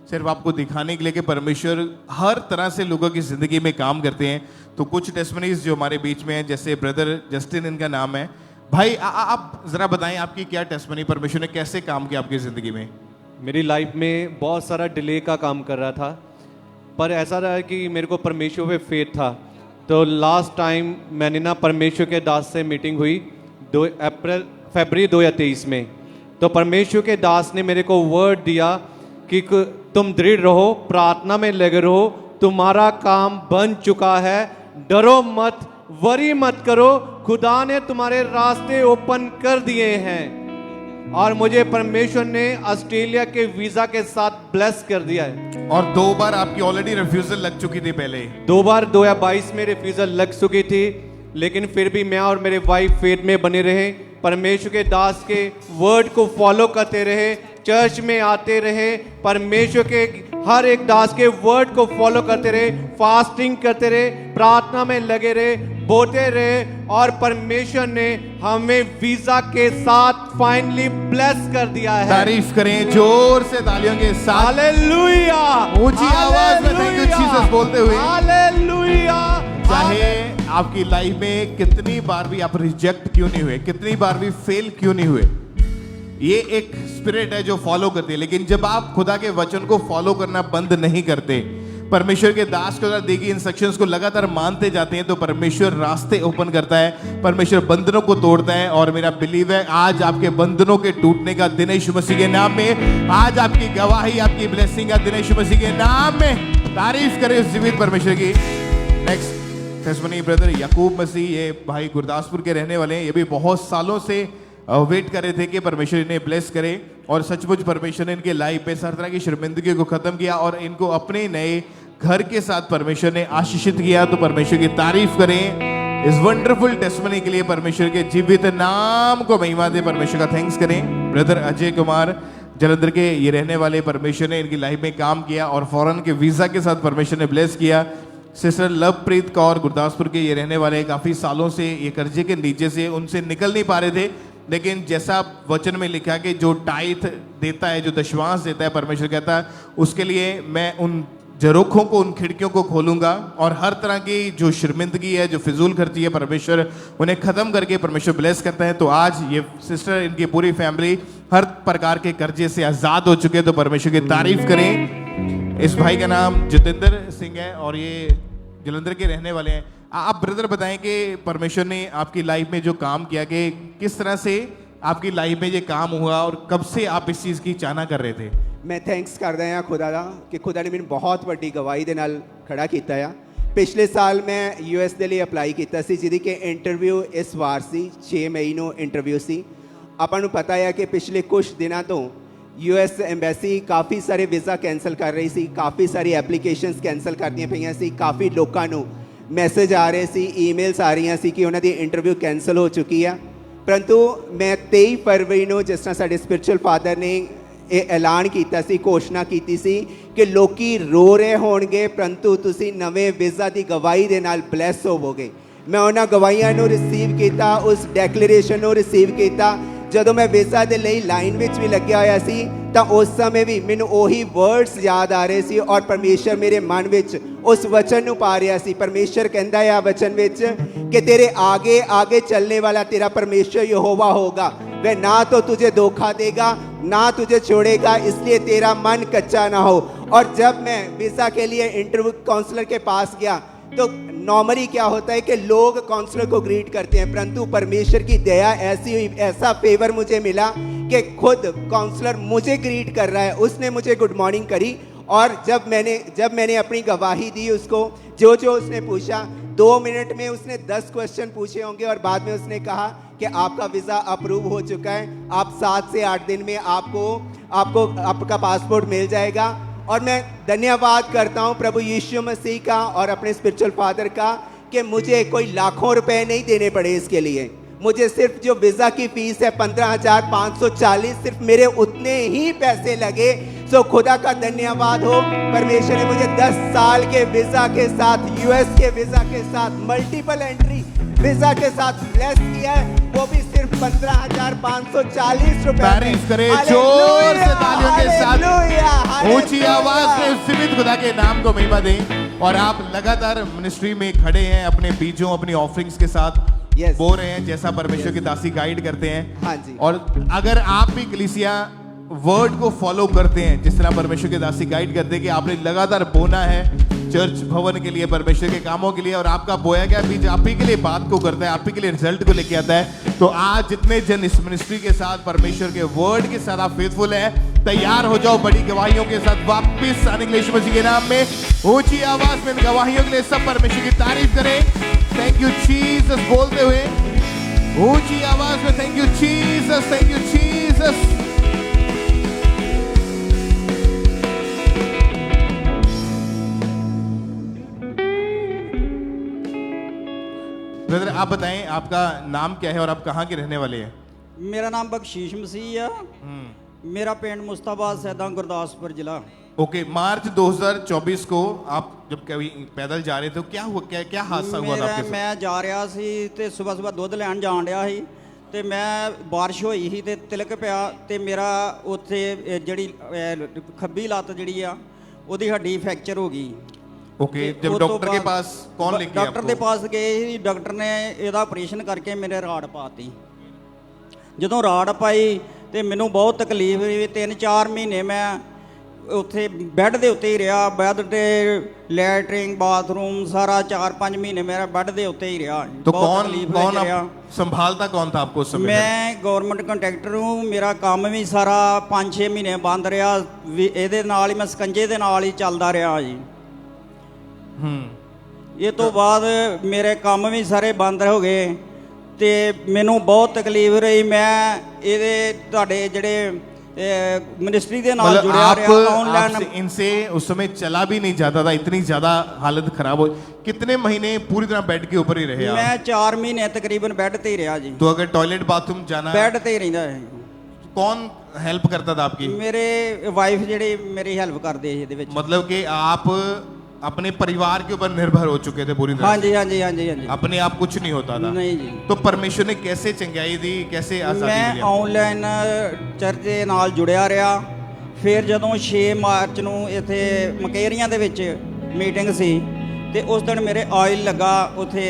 सिर्फ आपको दिखाने के लिए कि परमेश्वर हर तरह से लोगों की ज़िंदगी में काम करते हैं। तो कुछ टेस्टमनीज जो हमारे बीच में हैं, जैसे ब्रदर जस्टिन इनका नाम है। भाई आप ज़रा बताएं आपकी क्या टेस्टमनी, परमेश्वर ने कैसे काम किया आपकी ज़िंदगी में? मेरी लाइफ में बहुत सारा डिले का काम कर रहा था, पर ऐसा रहा कि मेरे को परमेश्वर पे फेथ था। तो लास्ट टाइम मैंने ना परमेश्वर के दास से मीटिंग हुई फरवरी 2023 में। तो परमेश्वर के दास ने मेरे को वर्ड दिया कि तुम दृढ़ रहो, प्रार्थना में लगे रहो, तुम्हारा काम बन चुका है, डरो मत, वरी मत करो, खुदा ने तुम्हारे रास्ते ओपन कर दिए हैं। और मुझे परमेश्वर ने ऑस्ट्रेलिया के वीजा के साथ ब्लेस कर दिया है। और 2 बार आपकी ऑलरेडी रिफ्यूजल लग चुकी थी पहले? 2 बार 2022 में रिफ्यूजल लग चुकी थी, लेकिन फिर भी मैं और मेरे वाइफ फेथ में बने रहे, परमेश्वर के दास के वर्ड को फॉलो करते रहे, चर्च में आते रहे, परमेश्वर के हर एक दास के वर्ड को फॉलो करते रहे, फास्टिंग करते रहे, प्रार्थना में लगे रहे, बोलते रहे और परमेश्वर ने हमें वीजा के साथ फाइनली ब्लेस कर दिया है। तारीफ करें जोर से तालियों के साथ। हालेलुया, ऊंची आवाज में थैंक यू जीसस बोलते हुए। हालेलुया। चाहे आपकी लाइफ में कितनी बार भी आप रिजेक्ट क्यों नहीं हुए, कितनी बार भी फेल क्यों नहीं हुए, ये एक स्पिरिट है जो फॉलो करती है। लेकिन जब आप खुदा के वचन को फॉलो करना बंद नहीं करते, परमेश्वर के दास को दी गई इंस्ट्रक्शंस को लगातार मानते जाते हैं, तो परमेश्वर रास्ते ओपन करता है, परमेश्वर बंधनों को तोड़ता है। और मेरा बिलीव है आज आपके बंधनों के टूटने का दिन यीशु मसीह के नाम में, आज आपकी गवाही, आपकी ब्लेसिंग का दिन यीशु मसीह के नाम में। तारीफ करें जीवित परमेश्वर की। नेक्स्ट टेस्टिमनी ब्रदर याकूब मसीह, ये भाई गुरदासपुर के रहने वाले हैं। ये भी बहुत सालों से वेट कर रहे थे कि परमेश्वर इन्हें ब्लेस करे और सचमुच परमेश्वर ने इनके लाइफ पे हर तरह की शर्मिंदगी को खत्म किया और इनको अपने नए घर के साथ परमेश्वर ने आशीषित किया। तो परमेश्वर की तारीफ करें इस वंडरफुल टेस्टिमनी के लिए, परमेश्वर के जीवित नाम को महिमा दे, परमेश्वर का थैंक्स करें। ब्रदर अजय कुमार जलंधर के ये रहने वाले, परमेश्वर ने इनकी लाइफ में काम किया और फॉरेन के वीजा के साथ परमेश्वर ने ब्लेस किया। सिस्टर लवप्रीत कौर गुरदासपुर के ये रहने वाले, काफ़ी सालों से ये कर्जे के नीचे से उनसे निकल नहीं पा रहे थे, लेकिन जैसा वचन में लिखा कि जो टाइथ देता है, जो दशवांश देता है, परमेश्वर कहता है उसके लिए मैं उन झरोखों को, उन खिड़कियों को खोलूंगा और हर तरह की जो शर्मिंदगी है, जो फिजूल खर्ची है, परमेश्वर उन्हें ख़त्म करके परमेश्वर ब्लेस करता है। तो आज ये सिस्टर, इनकी पूरी फैमिली हर प्रकार के कर्जे से आज़ाद हो चुके हैं। तो परमेश्वर की तारीफ करें। इस भाई का नाम जितेंद्र सिंह है और ये जलंधर के रहने वाले हैं। आप ब्रदर बताएं कि परमेश्वर ने आपकी लाइफ में जो काम किया, कि किस तरह से आपकी लाइफ में ये काम हुआ और कब से आप इस चीज़ की चाहना कर रहे थे? मैं थैंक्स करदा ਹਾਂ खुदा ਦਾ कि खुदा ने ਮੈਨੂੰ ਬਹੁਤ ਵੱਡੀ ਗਵਾਹੀ ਦੇ ਨਾਲ ਖੜਾ ਕੀਤਾ ਆ। ਪਿਛਲੇ ਸਾਲ ਮੈਂ US ਦੇ ਲਈ ਅਪਲਾਈ ਕੀਤਾ ਸੀ, ਜਿਹਦੀ ਕਿ ਇੰਟਰਵਿਊ ਇਸ ਵਾਰ ਸੀ, 6 ਮਈ ਨੂੰ ਇੰਟਰਵਿਊ ਸੀ। ਆਪਾਂ ਨੂੰ ਪਤਾ ਹੈ ਕਿ ਪਿਛਲੇ ਕੁਝ ਦਿਨਾਂ ਤੋਂ US ਐਮਬੈਸੀ ਕਾਫੀ ਸਾਰੇ ਵੀਜ਼ਾ ਕੈਂਸਲ ਕਰ ਰਹੀ ਸੀ, ਕਾਫੀ ਸਾਰੀ ਐਪਲੀਕੇਸ਼ਨਸ ਕੈਂਸਲ ਕਰਦੀਆਂ ਪਈਆਂ ਸੀ, ਕਾਫੀ ਲੋਕਾਂ ਨੂੰ ਮੈਸੇਜ ਆ ਰਹੇ ਸੀ, ਈਮੇਲਸ ਆ ਰਹੀਆਂ ਸੀ ਕਿ ਉਹਨਾਂ ਦੀ ਇੰਟਰਵਿਊ ਕੈਂਸਲ ਹੋ ਚੁੱਕੀ ਆ। परंतु मैं 23 फरवरी ਨੂੰ ਜਿਸ ਤਰ੍ਹਾਂ ਸਾਡੇ ਸਪਿਰਚੁਅਲ ਫਾਦਰ ਨੇ ਇਹ ਐਲਾਨ ਕੀਤਾ ਸੀ, ਘੋਸ਼ਣਾ ਕੀਤੀ ਸੀ ਕਿ ਲੋਕੀ ਰੋ ਰਹੇ ਹੋਣਗੇ ਪਰੰਤੂ ਤੁਸੀਂ ਨਵੇਂ ਵੀਜ਼ਾ ਦੀ ਗਵਾਹੀ ਦੇ ਨਾਲ ਬਲੈਸ ਹੋਵੋਗੇ। ਮੈਂ ਉਹਨਾਂ ਗਵਾਹੀਆਂ ਨੂੰ ਰਿਸੀਵ ਕੀਤਾ, ਉਸ ਡੈਕਲੇਰੇਸ਼ਨ ਨੂੰ ਰਿਸੀਵ ਕੀਤਾ। ਜਦੋਂ ਮੈਂ ਵੀਜ਼ਾ ਦੇ ਲਈ ਲਾਈਨ ਵਿੱਚ ਵੀ ਲੱਗਿਆ ਹੋਇਆ ਸੀ ਤਾਂ ਉਸ ਸਮੇਂ ਵੀ ਮੈਨੂੰ ਉਹੀ ਵਰਡਸ ਯਾਦ ਆ ਰਹੇ ਸੀ ਔਰ ਪਰਮੇਸ਼ਰ ਮੇਰੇ ਮਨ ਵਿੱਚ उस वचन ਨੂੰ पा रहा सी। परमेश्वर कहता है वचन विच कि तेरे आगे आगे चलने वाला तेरा परमेश्वर यहोवा होगा, वह ना तो तुझे धोखा देगा ना तुझे छोड़ेगा, इसलिए तेरा मन कच्चा ना हो। और जब मैं वीज़ा के लिए इंटरव्यू काउंसलर के पास गया तो नॉर्मली क्या होता है कि लोग काउंसलर को ग्रीट करते हैं, परंतु परमेश्वर की दया ऐसी हुई, ऐसा फेवर मुझे मिला कि खुद काउंसलर मुझे ग्रीट कर रहा है। उसने मुझे गुड मॉर्निंग करी और जब मैंने अपनी गवाही दी उसको, जो उसने पूछा 2 मिनट में उसने 10 क्वेश्चन पूछे होंगे और बाद में उसने कहा कि आपका वीज़ा अप्रूव हो चुका है, आप 7 से 8 दिन में आपको आपका पासपोर्ट मिल जाएगा। और मैं धन्यवाद करता हूँ प्रभु यीशु मसीह का और अपने स्पिरिचुअल फादर का कि मुझे कोई लाखों रुपए नहीं देने पड़े इसके लिए। मुझे सिर्फ जो वीज़ा की फ़ीस है 15,540, सिर्फ मेरे उतने ही पैसे लगे। सो खुदा का धन्यवाद हो, परमेश्वर ने मुझे 10 साल के वीज़ा के साथ, US के वीज़ा के साथ, मल्टीपल एंट्री वीज़ा के साथ ब्लेस किया है, वो भी सिर्फ 15,540 रुपए। तारीफ करें जोर से तालियों के साथ, ऊंची आवाज में सीमित खुदा के नाम को महिमा दें। और आप लगातार मिनिस्ट्री में खड़े हैं अपने बीजों, अपनी ऑफरिंग्स के साथ बो रहे हैं जैसा परमेश्वर की दासी गाइड करते हैं। हाँ जी। और अगर आप भी कलीसिया वर्ड को फॉलो करते हैं जिस तरह परमेश्वर की दासी गाइड करते हैं कि आपने लगातार बोना है चर्च भवन के लिए, परमेश्वर के कामों के लिए, और आपका बोया गया बीज आप ही के लिए बात को करता है, आप ही के लिए रिजल्ट को लेके आता है। तो आज जितने जन इस मिनिस्ट्री के साथ, परमेश्वर के वर्ड के साथ आप फेथफुल है, तैयार हो जाओ बड़ी गवाहियों के साथ वापिस आने के लिए यीशु मसीह के नाम में। ऊंची आवाज में गवाहियों के लिए सब परमेश्वर की तारीफ करें। थैंक यू जीसस बोलते हुए ऊंची आवाज में thank you Jesus, thank you Jesus. Brother आप बताएं आपका नाम क्या है और आप कहाँ के रहने वाले हैं? मेरा नाम बख्शीश मसीह है, मेरा पिंड मुस्ताबाद सैदा गुरदासपुर जिला। ओके, मार्च 2024 को आप जब कभी पैदल जा रहे थे तो क्या हुआ, क्या हादसा हुआ था आपके साथ? मैं जा रहा सी ते सुबह दुध लैन जान रहा सी ते मैं बारिश होई ही ते तिलक पिया ते मेरा उत्थे जड़ी खब्बी लत्त जड़ी आ ओदी हड्डी फ्रैक्चर हो गई। ओके, जब डॉक्टर के पास कौन लेके गया? डॉक्टर के पास गए ही, डॉक्टर ने ਇਹਦਾ ਆਪਰੇਸ਼ਨ ਕਰਕੇ ਮੇਰੇ ਰਾੜ ਪਾਤੀ। ਜਦੋਂ ਰਾੜ ਪਾਈ ਤੇ ਮੈਨੂੰ ਬਹੁਤ ਤਕਲੀਫ ਹੋਈ। 3-4 ਮਹੀਨੇ ਮੈਂ ਉੱਥੇ ਬੈੱਡ ਦੇ ਉੱਤੇ ਹੀ ਰਿਹਾ, ਬੈੱਡ ਤੇ ਲੈਟਰਿੰਗ ਬਾਥਰੂਮ सारा 4-5 महीने मेरा बेड के उत्ते ही रहा। तो कौन संभालता कौन था आपको उस समय? मैं गवर्नमेंट कंट्रैक्टर हूँ, मेरा काम भी सारा 5-6 महीने बंद रहा, ਇਹਦੇ ਨਾਲ ਹੀ मैं ਸਕੰਜੇ ਦੇ ਨਾਲ ਹੀ ਚੱਲਦਾ ਰਿਹਾ जी। ਇਹ ਤੋਂ ਬਾਅਦ ਮੇਰੇ ਕੰਮ ਵੀ ਸਾਰੇ ਬੰਦ ਹੋ ਗਏ ਤੇ ਮੈਨੂੰ ਬਹੁਤ ਤਕਲੀਫ ਰਹੀ। ਮੈਂ ਇਹਦੇ ਤੁਹਾਡੇ ਜਿਹੜੇ मिनिस्ट्री के नाल जुड़या रहा ऑनलाइन। इनसे उस समय चला भी नहीं जाता था, इतनी ज्यादा हालत खराब हो। कितने महीने पूरी तरह बेड के ऊपर ही रहे? मैं 4 महीने तकरीबन बेड ते ही रहा जी। तो अगर टॉयलेट बाथरूम जाना बेड ते ही रहंदा है। कौन हेल्प करता था आपकी? मेरे वाइफ जेडी मेरी हेल्प करदे इहदे विच। मतलब कि आप अपने परिवार के ऊपर निर्भर हो चुके थे पूरी तरह? हाँ जी हाँ जी हाँ जी हाँ जी। अपने आप कुछ नहीं होता था? नहीं जी। तो परमेश्वर ने कैसे चंगाई दी, कैसे आजादी मिली? मैं ऑनलाइन चर्च ਦੇ ਨਾਲ ਜੁੜਿਆ ਰਿਹਾ। ਫਿਰ ਜਦੋਂ 6 ਮਾਰਚ ਨੂੰ ਇੱਥੇ ਮਕੇਰੀਆਂ ਦੇ ਵਿੱਚ ਮੀਟਿੰਗ ਸੀ ਤੇ ਉਸ ਦਿਨ ਮੇਰੇ ਆਇਲ ਲੱਗਾ ਉੱਥੇ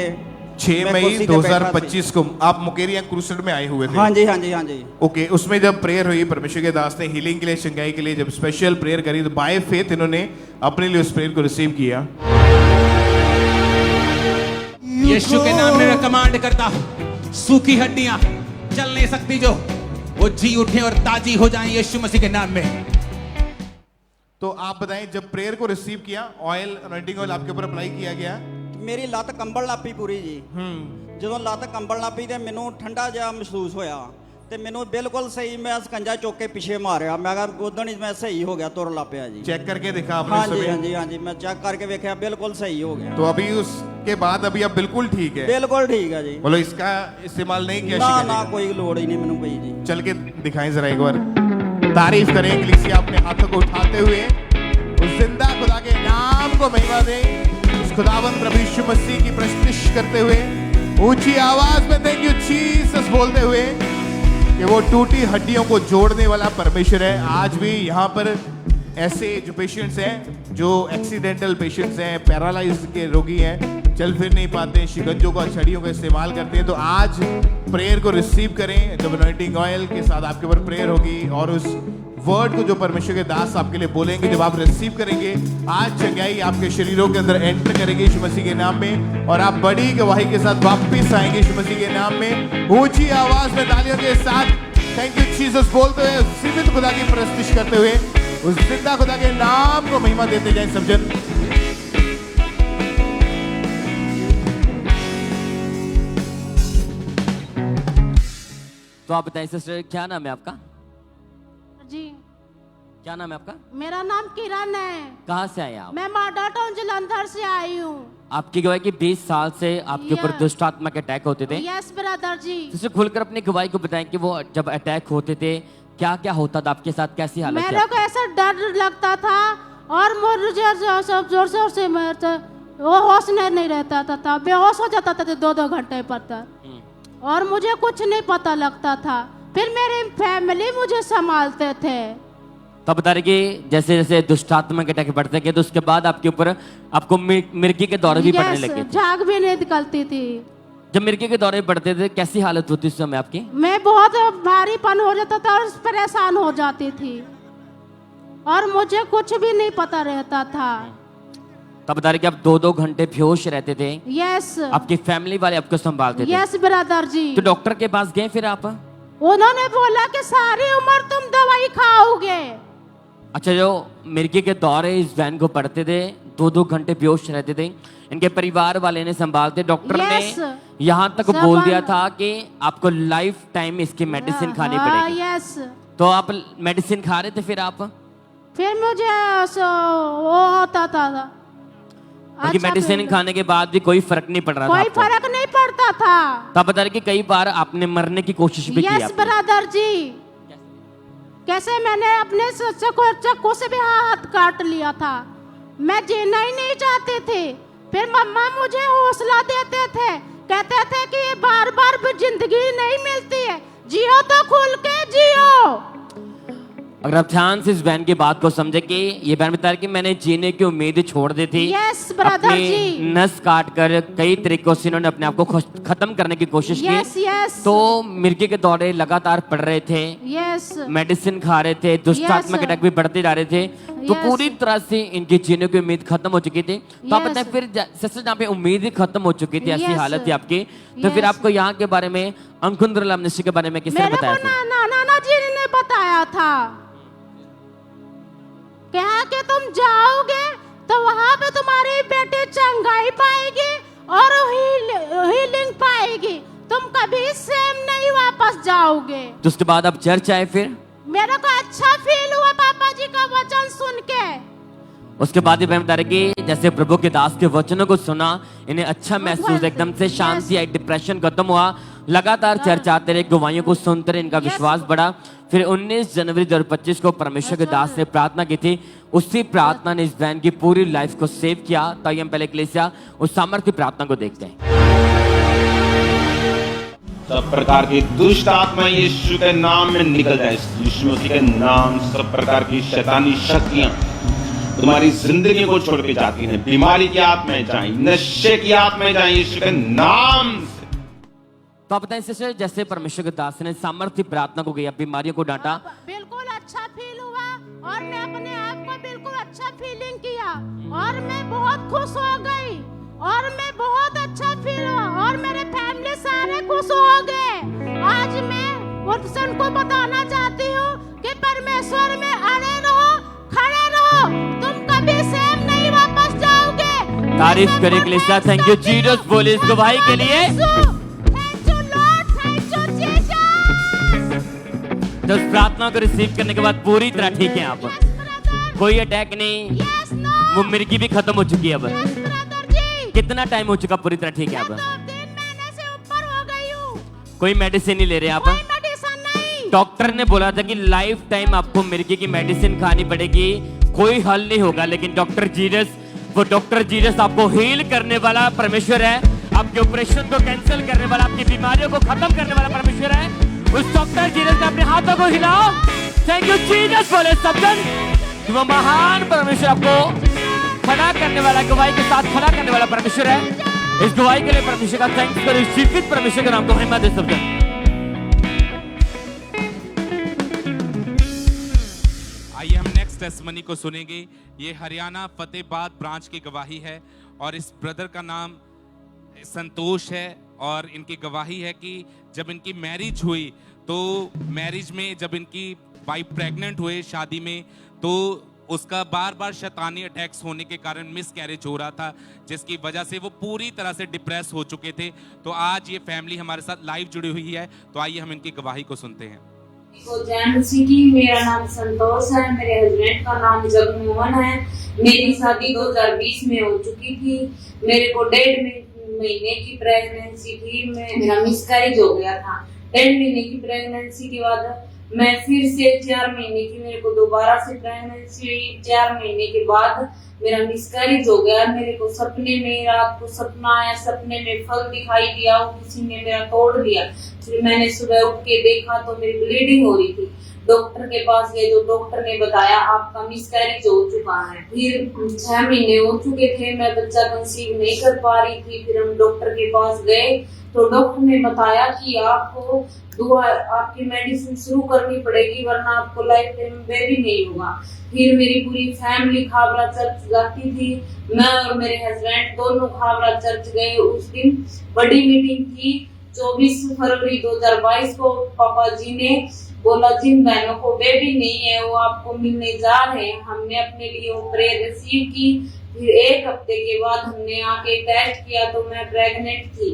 6 मई 2025 को आप मुकेरिया क्रूसेड में आए हुए थे? हाँ जी हाँ जी हाँ जी। ओके, उसमें जब प्रेयर हुई परमेश्वर के दास ने हीलिंग के लिए, चंगाई के लिए जब स्पेशल प्रेयर करी तो बाय फेथ इन्होंने अपने लिए उस प्रेयर को रिसीव किया। यीशु के नाम में मैं कमांड करता हूं, सूखी हड्डियां चल नहीं सकती जो वो जी उठे और ताजी हो जाएं यीशु मसीह के नाम में। तो आप बताएं जब प्रेयर को रिसीव किया, ऑयल अनॉइंटिंग ऑयल आपके ऊपर अप्लाई किया गया, मेरी लत कंबल लापी पूरी जी। ਜਦੋਂ ਲੱਤ ਕੰਬਲ ਲੱਗ ਪਈ ਤੇ ਮੈਨੂੰ ਠੰਡਾ ਜਿਹਾ ਮਹਿਸੂਸ ਹੋਇਆ। ਤੇ ਮੈਨੂੰ ਬਿਲਕੁਲ ਸਹੀ ਮੈਂ ਸਕੰਜਾ ਚੁੱਕ ਕੇ ਪਿੱਛੇ ਮਾਰਿਆ ਮੈਂ ਕਿਹਾ ਉਦੋਂ ਹੀ ਮੈਂ ਸਹੀ ਹੋ ਗਿਆ ਤੁਰ ਲਾ ਪਿਆ ਜੀ चेक करके देखा आपने ਹਾਂਜੀ सुबह? ਹਾਂਜੀ ਹਾਂਜੀ ਮੈਂ ਚੈੱਕ ਕਰਕੇ ਵੇਖਿਆ ਬਿਲकुल सही हो गया तो अभी उसके बाद अभी आप बिल्कुल ठीक है? बिल्कुल ठीक है जी। बोलो इसका इस्तेमाल नहीं किया? ना शिकंजी ना का? कोई लोड़ ही नहीं मैंने भाई जी। चल के दिखाएं जरा एक बार, तारीफ करें कलीसिया अपने हाथों को उठाते हुए उस जिंदा खुदा के नाम को महिमा दें, उस खुदावंद प्रभु यीशु मसीह की प्रस्तुति करते हुए ऊंची आवाज में थैंक यू जीसस बोलते हुए कि वो टूटी हड्डियों को जोड़ने वाला परमेश्वर है। आज भी यहाँ पर ऐसे जो पेशेंट्स हैं, जो एक्सीडेंटल पेशेंट्स हैं, पैरालाइज के रोगी हैं, चल फिर नहीं पाते हैं, शिकंजों का छड़ियों का इस्तेमाल करते हैं, तो आज प्रेयर को रिसीव करें। जब अनॉइंटिंग ऑयल के साथ आपके ऊपर प्रेयर होगी और उस वर्ड को जो परमेश्वर के दास आपके लिए बोलेंगे, जब आप रिसीव करेंगे, आज चंगाई आपके शरीरों के अंदर एंटर करेंगे यीशु मसीह के नाम में, और आप बड़ी गवाही के साथ वापस आएंगे यीशु मसीह के नाम में। ऊंची आवाज में तालियों के साथ थैंक यू जीसस बोलते हुए, जीवित खुदा की प्रस्तुति करते हुए उस जिंदा खुदा के नाम को महिमा देते जाएं सब जन। तो आप बताइए सिस्टर, क्या नाम है आपका? जी क्या नाम है आपका? मेरा नाम किरण है। कहाँ से आए आप? मैं मॉडल टाउन जलंधर से आई हूँ। आपकी गवाही की 20 साल से आपके ऊपर Yes. दुष्ट आत्मा के अटैक होते थे। यस ब्रदर जी। सिस्टर खुलकर अपनी गवाही को बताएं कि वो जब अटैक होते थे क्या क्या होता था आपके साथ, कैसी हालत मेरे को ऐसा डर लगता था और मुझे सब जोर जोर से वो होश नहीं रहता था, बेहोश हो जाता था 2-2 घंटे पर तक, और मुझे कुछ नहीं पता लगता था। फिर मेरी फैमिली मुझे संभालते थे। तो बता रहे कि जैसे जैसे दुष्ट आत्मा के अटैक बढ़ते गए तो उसके बाद आपके ऊपर आपको मिर्गी के दौरे भी पड़ने लगे थे। झाग भी नहीं निकलती थी। जब मिर्गी के दौरे बढ़ते थे कैसी हालत होती उस समय आपकी? मैं बहुत भारीपन हो जाता था और परेशान हो जाती थी और मुझे कुछ भी नहीं पता रहता था। तब बता रहे कि आप 2-2 घंटे बेहोश रहते थे। यस। आपकी फैमिली वाले आपको संभालते थे। यस ब्रदर जी। तो डॉक्टर के पास गए फिर आप? उन्होंने बोला कि सारी उम्र तुम दवाई खाओगे। अच्छा, जो मिर्गी के दौरे इस बहन को पड़ते थे, 2-2 घंटे बेहोश रहते थे, इनके परिवार वाले ने संभालते। डॉक्टर ने यहाँ तक बोल दिया था कि आपको लाइफ टाइम इसकी मेडिसिन खानी पड़ेगी। यस। तो आप मेडिसिन खा रहे थे फिर आप? फिर मुझे वो होता था अच्छा, मेडिसिन खाने के बाद भी कोई फर्क नहीं पड़ रहा था कोई आपको? फर्क नहीं पड़ता था। तब बता रहे कि कई बार आपने मरने की कोशिश भी की यस आपने। ब्रदर जी। कैसे मैंने अपने चक्कू से भी हाथ काट लिया था। मैं जीना ही नहीं चाहती थी। फिर मम्मा मुझे हौसला देते थे, कहते थे कि ये बार बार जिंदगी नहीं मिलती है, जियो तो खुल के जियो। अगर आप ध्यान से इस बहन की बात को समझे कि ये बहन बता रही कि मैंने जीने की उम्मीद छोड़ दी थी। यस ब्रदर अपनी जी। नस काट कर कई तरीकों से इन्होंने अपने आप को खत्म करने की कोशिश यस, की। यस। तो मिर्गी के दौरे लगातार पड़ रहे थे। यस। मेडिसिन खा रहे थे, दुष्ट यस। आत्मा के अटैक भी बढ़ते जा रहे थे। तो यस। पूरी तरह से इनकी जीने की उम्मीद खत्म हो चुकी थी। तो आप यस। बताएं फिर जैसे जहाँ पे उम्मीद ही खत्म हो चुकी थी, ऐसी यस। हालत थी आपकी, तो फिर यस। आपको यहाँ के बारे में अंकुंद्र अमनिशी के बारे में किसने मेरे बताया को था? नाना जी ने बताया था, कहा कि तुम जाओगे तो वहां पे तुम्हारी बेटी चंगाई पाएगी और हीलिंग पाएगी, तुम कभी सेम नहीं वापस जाओगे। तो उसके बाद आप चर्च आए फिर? मेरे को अच्छा फील हुआ पापा जी का वचन सुन के। उसके बाद ही बहन बता रहे कि जैसे प्रभु के दास के वचनों को सुना, इन्हें अच्छा महसूस, एकदम से शांति आई, डिप्रेशन खत्म हुआ, लगातार चर्च आते रहे, गवाहियों को सुनते रहे, इनका विश्वास बढ़ा। फिर 19 जनवरी 2025 को परमेश्वर के दास ने प्रार्थना की थी, उसी प्रार्थना ने इस बहन की पूरी लाइफ को सेव किया। तो हम पहले कलीसिया उस सामर्थ्य प्रार्थना को देखते हैं। सब प्रकार की दुष्ट आत्मा यीशु के नाम में निकल जाए। यीशु मसीह के नाम सब प्रकार की शैतानी शक्तियां तुम्हारी जिंदगी को छोड़ के जाती हैं। बीमारी की आत्माएं जाएं, नशे की आत्माएं जाएं यीशु के नाम से। तो आप बताएं सिस्टर, जैसे परमेश्वर के दास ने सामर्थ्य प्रार्थना को किया, बीमारियों को डांटा, बिल्कुल अच्छा फील हुआ और मैं अपने आप को बिल्कुल अच्छा फीलिंग किया और मैं बहुत खुश हो गई और मैं बहुत अच्छा फील हुआ और मेरे फैमिली सारे खुश हो गए। आज मैं उनको बताना चाहती हूँ कि परमेश्वर में अड़े रहो, खड़े रहो, तुम कभी सेम नहीं वापस जाओगे। तारीफ करें कलीसिया। थैंक यू जीसस बोले इस गवाही के लिए। Thank you Lord, thank you Jesus. तो उस प्रार्थना को रिसीव करने के बाद पूरी तरह ठीक है आप? कोई अटैक नहीं, वो मिर्गी भी खत्म हो चुकी है अब? कितना टाइम हो चुका पूरी तरह ठीक है अब? 3 महीने से ऊपर हो गई हूँ। कोई मेडिसिन नहीं ले रहे आप? मेडिसिन नहीं। डॉक्टर ने बोला था कि लाइफ टाइम आपको मिर्गी की मेडिसिन खानी पड़ेगी, कोई हल नहीं होगा, लेकिन डॉक्टर जीसस आपको हील करने वाला परमेश्वर है, आपके ऑपरेशन को कैंसिल करने वाला, आपकी बीमारियों को खत्म करने वाला परमेश्वर है। उस डॉक्टर जीसस ने अपने हाथों को हिलाओ। थैंक यू जीसस बोले सब जन। वो महान परमेश्वर आपको खड़ा करने वाला, गवाही के साथ खड़ा करने वाला परमेश्वर है। इस गवाही के लिए परमेश्वर का थैंक्स करो, इस जीवित परमेश्वर के नाम को महिमा दे सब जन। आइए हम नेक्स्ट टेस्टमनी को सुनेंगे। ये हरियाणा फतेहाबाद ब्रांच की गवाही है और इस ब्रदर का नाम संतोष है और इनकी गवाही है कि जब इनकी मैरिज हुई तो मैरिज में जब इनकी वाइफ प्रेग्नेंट हुए शादी में, तो उसका बार बार शैतानी अटैक्स होने के कारण मिस कैरेज हो रहा था, जिसकी वजह से वो पूरी तरह से डिप्रेस हो चुके थे। तो आज ये फैमिली हमारे साथ लाइव जुड़ी हुई है, तो आइए हम इनकी गवाही को सुनते हैं। जय मसीह की। मेरा नाम संतोष है, मेरे हस्बैंड का नाम जगमोहन है। मेरी शादी 2020 में हो चुकी थी। मेरे को 1.5 महीने की प्रेगनेंसी थी, मेरा मिसकैरेज हो गया था। 1.5 महीने की प्रेगनेंसी के बाद मैं फिर से 4 महीने की मेरे को दोबारा से प्रेगनेंसी हुई। 4 महीने के बाद मेरा मिसकैरेज हो गया। मेरे को सपने में, रात को सपना आया, सपने में फल दिखाई दिया, वो किसी ने मेरा तोड़ दिया। फिर मैंने सुबह उठ के देखा तो मेरी ब्लीडिंग हो रही थी। डॉक्टर के पास गए, जो डॉक्टर ने बताया आपका मिसकैरेज हो चुका है। फिर 6 महीने हो चुके थे, मैं बच्चा कंसीव नहीं कर पा रही थी। फिर हम डॉक्टर के पास गए तो डॉक्टर ने बताया कि आपको आपकी मेडिसिन शुरू करनी पड़ेगी, वरना आपको लाइफ टाइम बेबी नहीं होगा। फिर मेरी पूरी फैमिली खाबरा चर्च जाती थी। मैं और मेरे हस्बैंड दोनों खाबरा चर्च गए। उस दिन बड़ी मीटिंग थी 24 फरवरी 2022 को। पापा जी ने बोला जिन बहनों को बेबी नहीं है वो आपको मिलने जा रहे हैं। हमने अपने लिए वो प्रेयर रिसीव की। फिर 1 हफ्ते के बाद हमने आके टेस्ट किया तो मैं प्रेग्नेंट थी।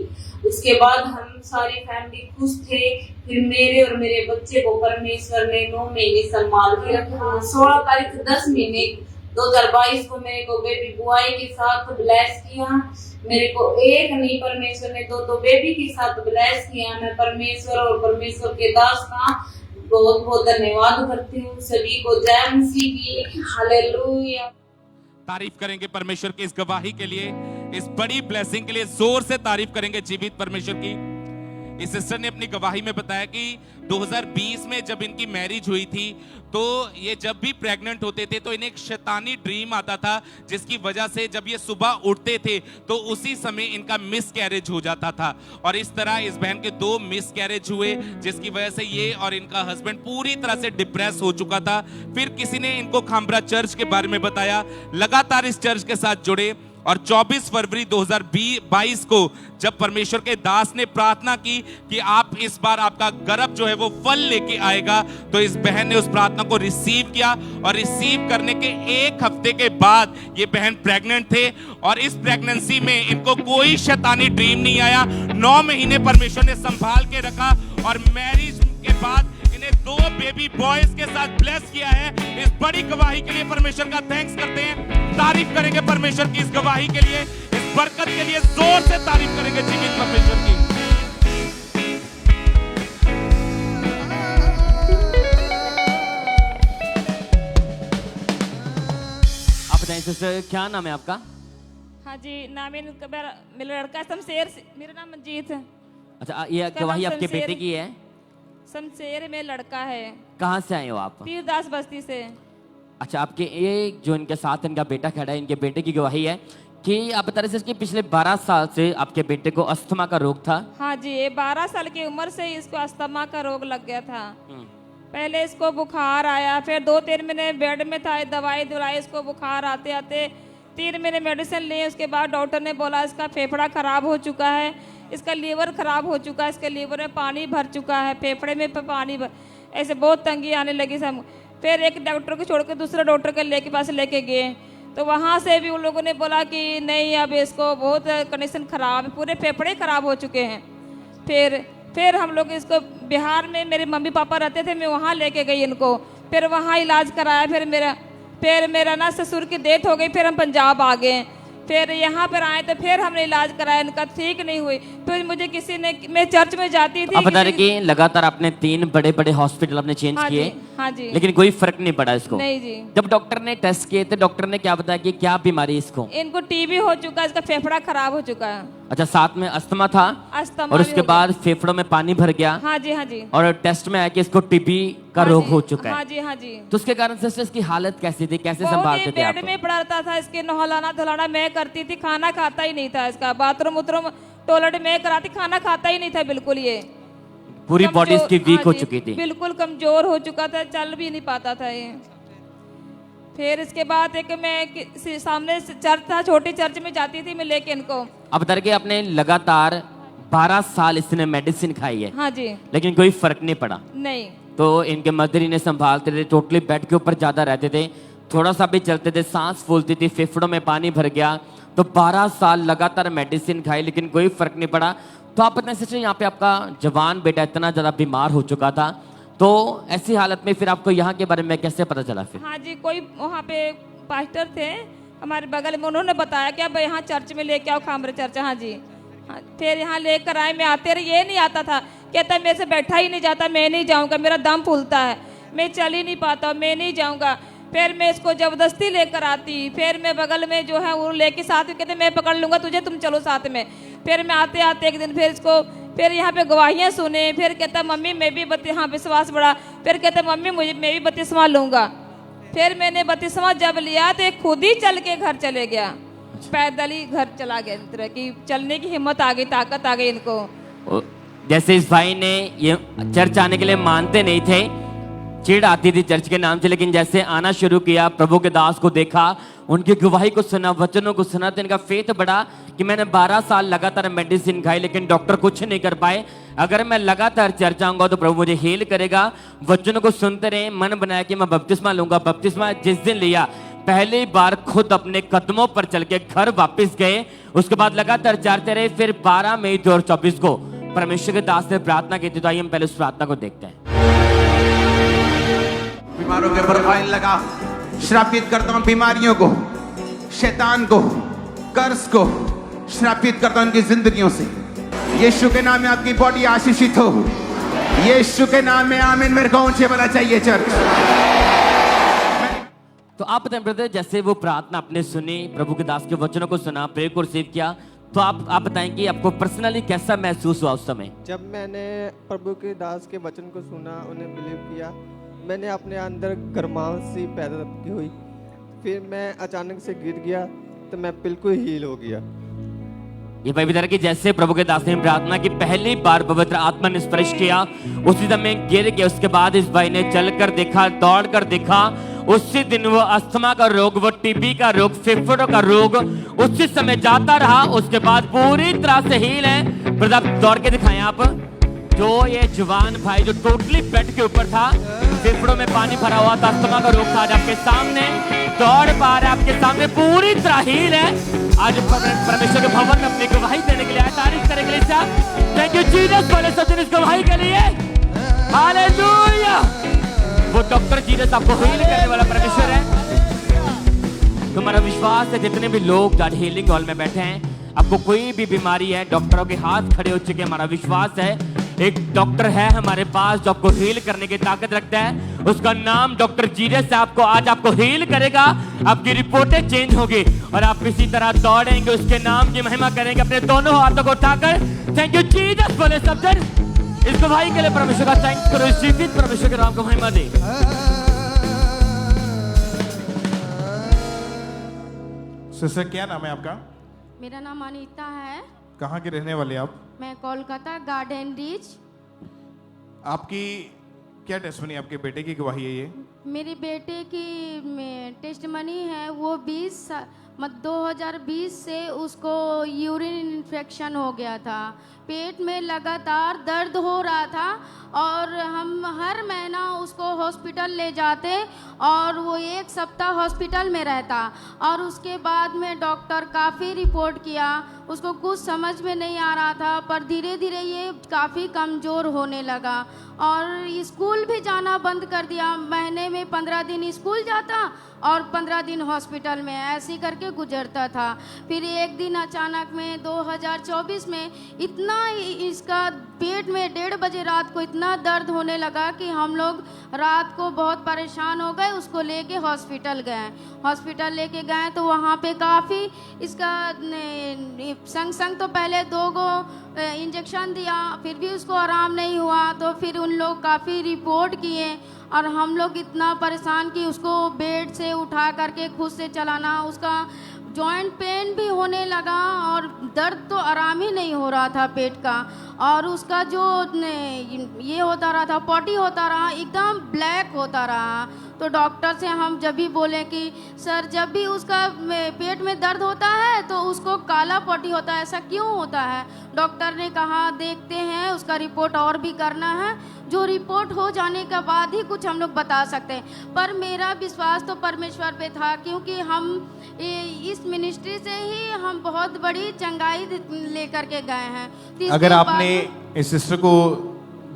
उसके बाद हम सारी फैमिली खुश थे। फिर मेरे और मेरे बच्चे को परमेश्वर ने 9 महीने संभाल के रखा। 16 तारीख 10 महीने 2022 को मेरे को बेबी बुआई के साथ ब्लेस किया। मेरे को एक नहीं, परमेश्वर ने 2 बेबी के साथ ब्लेस किया। मैं परमेश्वर और परमेश्वर के दास का बहुत बहुत धन्यवाद करती हूँ। सभी को जय मसीह की। हालेलुया। तारीफ करेंगे परमेश्वर की इस गवाही के लिए, इस बड़ी ब्लेसिंग के लिए जोर से तारीफ करेंगे जीवित परमेश्वर की। इस सिस्टर ने अपनी गवाही में बताया कि 2020 में जब इनकी मैरिज हुई थी तो ये जब भी प्रेग्नेंट होते थे तो इन्हें एक शैतानी ड्रीम आता था, जिसकी वजह से जब ये सुबह उठते थे तो उसी समय इनका मिस कैरेज हो जाता था। और इस तरह इस बहन के 2 मिस कैरेज हुए, जिसकी वजह से ये और इनका हस्बैंड पूरी तरह से डिप्रेस हो चुका था। फिर किसी ने इनको खामरा चर्च के बारे में बताया, लगातार इस चर्च के साथ जुड़े और 24 फरवरी 2022 को जब परमेश्वर के दास ने प्रार्थना की कि आप इस बार आपका गर्भ जो है वो फल लेके आएगा, तो इस बहन ने उस प्रार्थना को रिसीव किया और रिसीव करने के 1 हफ्ते के बाद ये बहन प्रेग्नेंट थे। और इस प्रेगनेंसी में इनको कोई शैतानी ड्रीम नहीं आया। 9 महीने परमेश्वर ने संभाल के रखा और मैरिज के बाद इन्हें 2 बेबी बॉयज के साथ ब्लेस किया है। इस बड़ी गवाही के लिए परमेश्वर का थैंक्स करते हैं। तारीफ करेंगे परमेश्वर की इस गवाही के लिए, इस बरकत के लिए जोर से तारीफ करेंगे जीवित परमेश्वर की। आप बताएं सिस्टर, क्या नाम है आपका? हाँ जी, नाम मेरा लड़का शमशेर, मेरा नाम मंजीत है। अच्छा, ये गवाही आपके बेटे की है? शमशेर में लड़का है। कहाँ से आए हो आप? तीरदास बस्ती से। अच्छा, आपके एक जो इनके साथ इनका बेटा खड़ा है, इनके बेटे की गवाही है कि आप बता रहे थे कि पिछले 12 साल से आपके बेटे को अस्थमा का रोग था। हाँ जी, ये 12 साल की उम्र से ही इसको अस्थमा का रोग लग गया था। पहले इसको बुखार आया, फिर 2-3 महीने बेड में था, दवाई दिलाई इसको, बुखार आते आते 3 महीने मेडिसिन लिए। उसके बाद डॉक्टर ने बोला इसका फेफड़ा खराब हो चुका है, इसका लीवर खराब हो चुका है, इसके लीवर में पानी भर चुका है, फेफड़े में पानी ऐसे बहुत तंगी आने लगी सब। फिर एक डॉक्टर को छोड़ के दूसरे डॉक्टर के पास लेके गए, तो वहाँ से भी उन लोगों ने बोला कि नहीं, अब इसको बहुत कंडीशन ख़राब है, पूरे फेफड़े ख़राब हो चुके हैं। फिर हम लोग इसको बिहार में मेरे मम्मी पापा रहते थे, मैं वहाँ लेके गई इनको, फिर वहाँ इलाज कराया। फिर मेरा ना ससुर की डेथ हो गई, फिर हम पंजाब आ गए। फिर यहाँ पर आए तो फिर हमने इलाज कराया, इनका ठीक नहीं हुई। फिर मुझे किसी ने, मैं चर्च में जाती थी। आप बता रहे कि लगातार आपने 3 बड़े बड़े हॉस्पिटल आपने चेंज हाँ किए, जी, हाँ जी, लेकिन कोई फर्क नहीं पड़ा इसको? नहीं जी। जब डॉक्टर ने टेस्ट किए तो डॉक्टर ने क्या बताया कि क्या बीमारी है इसको? इनको टीबी हो चुका है, इसका फेफड़ा खराब हो चुका है। अच्छा, साथ में अस्थमा था, अस्थमा और भी उसके हो गया। बाद फेफड़ों में पानी भर गया। हाँ जी, हाँ जी, और टेस्ट में आया कि इसको टीबी का हाँ रोग जी, हो चुका है। हाँ जी, हाँ जी। तो उसके कारण सिस्टर इसकी हालत कैसी थी, कैसे बहुत ही संभालते थे आप? बेड में पड़ा रहता था, इसके नहलाना धुलाना मैं करती थी, खाना खाता ही नहीं था इसका, बाथरूम उतरूम टॉयलेट में कराती, खाना खाता ही नहीं था बिल्कुल। ये पूरी बॉडी इसकी वीक हाँ हो जी, चुकी थी, बिल्कुल कमजोर हो चुका था, चल भी नहीं पाता था ये। फिर इसके बाद एक मैं सामने चर्च था, छोटी चर्च में जाती थी मैं लेके इनको। अब बता रहे कि आपने लगातार 12 साल इसने मेडिसिन खाई है, हाँ जी, लेकिन कोई फर्क नहीं पड़ा। नहीं। तो इनके मदर इन्हें संभालते थे, टोटली बेड के ऊपर ज्यादा रहते थे, थोड़ा सा भी चलते थे सांस फूलती थी, फेफड़ों में पानी भर गया। तो 12 साल लगातार मेडिसिन खाई, लेकिन कोई फर्क नहीं पड़ा। तो आप बताएं सिस्टर, यहाँ पे आपका जवान बेटा इतना ज्यादा बीमार हो चुका था, तो ऐसी हालत में फिर आपको यहाँ के बारे में कैसे पता चला फिर? हाँ जी, कोई वहाँ पे पास्टर थे हमारे बगल में, उन्होंने बताया कि अब यहाँ चर्च में लेके आओ, खामरे चर्च। हाँ जी, हाँ, फिर यहाँ लेकर आए। मैं आते रहे, ये नहीं आता था, कहता मेरे से बैठा ही नहीं जाता, मैं नहीं जाऊँगा, मेरा दम फूलता है, मैं चल ही नहीं पाता, मैं नहीं जाऊँगा। फिर मैं इसको जबरदस्ती लेकर आती, फिर मैं बगल में जो है वो लेके साथ में कहते मैं पकड़ लूँगा तुझे, तुम चलो साथ में। फिर मैं आते आते एक दिन फिर इसको, फिर यहाँ पे गवाहियाँ सुने, फिर कहता मम्मी मैं भी हाँ विश्वास बढ़ा, फिर कहता मम्मी मैं भी बत्तीसवां लूँगा। फिर मैंने बत्तीसवां जब लिया तो खुद ही चल के घर चले गया, पैदल ही घर चला गया, इस तरह की चलने की हिम्मत आ गई, ताकत आ गई इनको। जैसे इस भाई ने ये चर्च आने के लिए मानते नहीं थे, चिढ़ आती थी चर्च के नाम से, लेकिन जैसे आना शुरू किया, प्रभु के दास को देखा, उनकी गवाही को सुना, वचनों को सुना, तो इनका फेथ बढ़ा कि मैंने 12 साल लगातार मेडिसिन खाई, लेकिन डॉक्टर कुछ नहीं कर पाए। अगर मैं लगातार चर्च आऊंगा तो प्रभु मुझे हील करेगा। वचनों को सुनते रहे, मन बनाया कि मैं बपतिस्मा लूंगा। बपतिस्मा जिस दिन लिया, पहली बार खुद अपने कदमों पर चल के घर वापस गए। उसके बाद लगातार चलते रहे। फिर 12 मई 2024 को परमेश्वर के दास ने प्रार्थना की थी। तो आइए हम पहले उस प्रार्थना को देखते हैं। बीमारों के ऊपर ऑयल लगा, श्रापित करता हूं बीमारियों को, शैतान को, कर्ज को श्रापित करता हूं उनकी जिंदगियों से। यीशु के नाम में आपकी बॉडी आशीषित हो, यीशु के नाम में आमीन। मेरे को ऊंचे वाला चाहिए चर्च। तो आप बताएं ब्रदर, जैसे वो प्रार्थना आपने सुनी, प्रभु के दास के वचनों को सुना, प्रेयर को रिसीव किया, तो आप बताएं कि आपको पर्सनली कैसा महसूस हुआ उस समय? जब मैंने प्रभु के दास के वचन को सुना, उन्हें बिलीव किया, मैंने अपने अंदर गर्माहट सी पैदा की हुई। फिर मैं अचानक से गिर गया तो मैं बिल्कुल हील हो गया। ये भाई बता रहे कि जैसे प्रभु के दास ने प्रार्थना की, पहली बार पवित्र आत्मा ने स्पर्श किया, उसी समय गिर गया। उसके बाद इस भाई ने चलकर देखा, दौड़कर देखा, उसी दिन वो अस्थमा का रोग, वो टीबी का रोग, फेफड़ों का रोग उसी समय जाता रहा। उसके बाद पूरी तरह से हील है। ब्रदर दौड़ के दिखाएं आप। जो ये जवान भाई जो टोटली बेड के ऊपर था, फेफड़ों में पानी भरा हुआ था, अस्थमा का रोग था, आज आपके सामने दौड़ पा रहा है, आपके सामने पूरी तरह हील है। आज परमेश्वर के भवन में अपनी गवाही देने के लिए आया। तारीफ करें के लिए। थैंक यू जीसस फॉर इस गवाही के लिए। हालेलुया। वो डॉक्टर जीसस आपको हील करने वाला परमेश्वर है। तुम्हारा विश्वास है, जितने भी लोग आज हीलिंग हॉल में बैठे हैं, आपको कोई भी बीमारी है, डॉक्टरों के हाथ खड़े हो चुके हैं। हमारा विश्वास है एक डॉक्टर है हमारे पास जो आपको हील करने की ताकत रखता है। उसका नाम डॉक्टर जीसस है। आपको आज आपको हील करेगा, आपकी रिपोर्टें चेंज होगी और आप इसी तरह दौड़ेंगे, उसके नाम की महिमा करेंगे अपने दोनों हाथों को उठाकर। थैंक यू जीसस बोले सब जन। इस गवाही के लिए परमेश्वर का थैंक्स करो। इस जीवित परमेश्वर के नाम को महिमा दे। सिस्टर क्या नाम है आपका? मेरा नाम अनीता है। कहाँ के रहने वाले आप? मैं कोलकाता गार्डन रिच। आपकी क्या टेस्टमनी, आपके बेटे की गवाही है ये? मेरे बेटे की टेस्टमनी है। वो 2020 से उसको यूरिन इन्फेक्शन हो गया था, पेट में लगातार दर्द हो रहा था और हम हर महीना उसको हॉस्पिटल ले जाते और वो 1 सप्ताह हॉस्पिटल में रहता और उसके बाद में डॉक्टर काफ़ी रिपोर्ट किया, उसको कुछ समझ में नहीं आ रहा था, पर धीरे धीरे ये काफ़ी कमज़ोर होने लगा और स्कूल भी जाना बंद कर दिया। महीने में 15 दिन स्कूल जाता और 15 दिन हॉस्पिटल में, ऐसे करके गुजरता था। फिर एक दिन अचानक में 2024 में इतना इसका पेट में 1:30 बजे रात को इतना दर्द होने लगा कि हम लोग रात को बहुत परेशान हो गए, उसको लेके हॉस्पिटल गए। हॉस्पिटल लेके गए तो वहाँ पे काफ़ी इसका संग तो पहले 2 गो इंजेक्शन दिया, फिर भी उसको आराम नहीं हुआ। तो फिर उन लोग काफ़ी रिपोर्ट किए और हम लोग इतना परेशान कि उसको बेड से उठा करके खुद से चलाना, उसका जॉइंट पेन भी होने लगा और दर्द तो आराम ही नहीं हो रहा था पेट का, और उसका जो ये होता रहा था, पॉटी होता रहा, एकदम ब्लैक होता रहा। तो डॉक्टर से हम जब भी बोले कि सर जब भी उसका पेट में दर्द होता है तो उसको काला पॉटी होता है, ऐसा क्यों होता है? डॉक्टर ने कहा देखते हैं, उसका रिपोर्ट और भी करना है, जो रिपोर्ट हो जाने के बाद ही कुछ हम लोग बता सकते हैं। पर मेरा विश्वास तो परमेश्वर पे था, क्योंकि हम इस मिनिस्ट्री से ही हम बहुत बड़ी चंगाई लेकर के गए हैं। अगर आपने इस सिस्टर को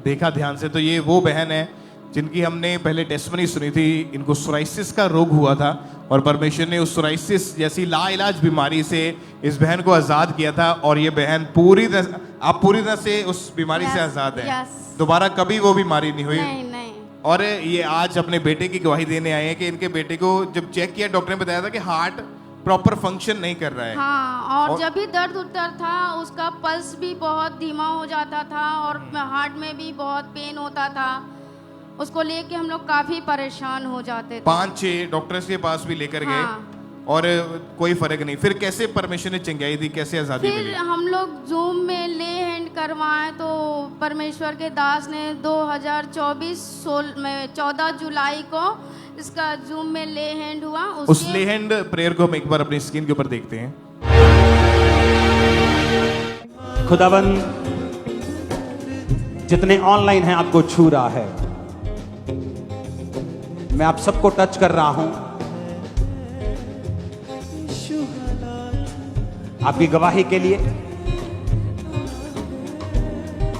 देखा ध्यान से तो ये वो बहन है जिनकी हमने पहले टेस्टमनी सुनी थी। इनको सोराइसिस का रोग हुआ था और परमेश्वर ने उस सोराइसिस जैसी लाइलाज बीमारी से इस बहन को आज़ाद किया था, और ये बहन पूरी तरह से उस बीमारी से आज़ाद है। दोबारा कभी वो बीमारी नहीं हुई। नहीं। और ये आज अपने बेटे की गवाही देने आए हैं कि इनके बेटे को जब चेक किया डॉक्टर ने बताया था कि हार्ट प्रॉपर फंक्शन नहीं कर रहा है। हाँ, और जब भी दर्द उतर था उसका पल्स भी बहुत धीमा हो जाता था और हार्ट में भी बहुत पेन होता था। उसको लेके हम लोग काफी परेशान हो जाते थे। 5-6 डॉक्टर्स के पास भी लेकर गए और कोई फर्क नहीं। फिर कैसे परमेश्वर ने चंगाई दी, कैसे आजादी मिली? फिर हम लोग जूम में ले हैंड करवाए तो परमेश्वर के दास ने 2024 में 14 जुलाई को इसका जूम में ले हैंड हुआ। उस ले हैंड प्रेयर को हम एक बार अपनी स्क्रीन के ऊपर देखते हैं। खुदावन जितने ऑनलाइन हैं आपको छू रहा है, मैं आप सबको टच कर रहा हूं। आपकी गवाही के लिए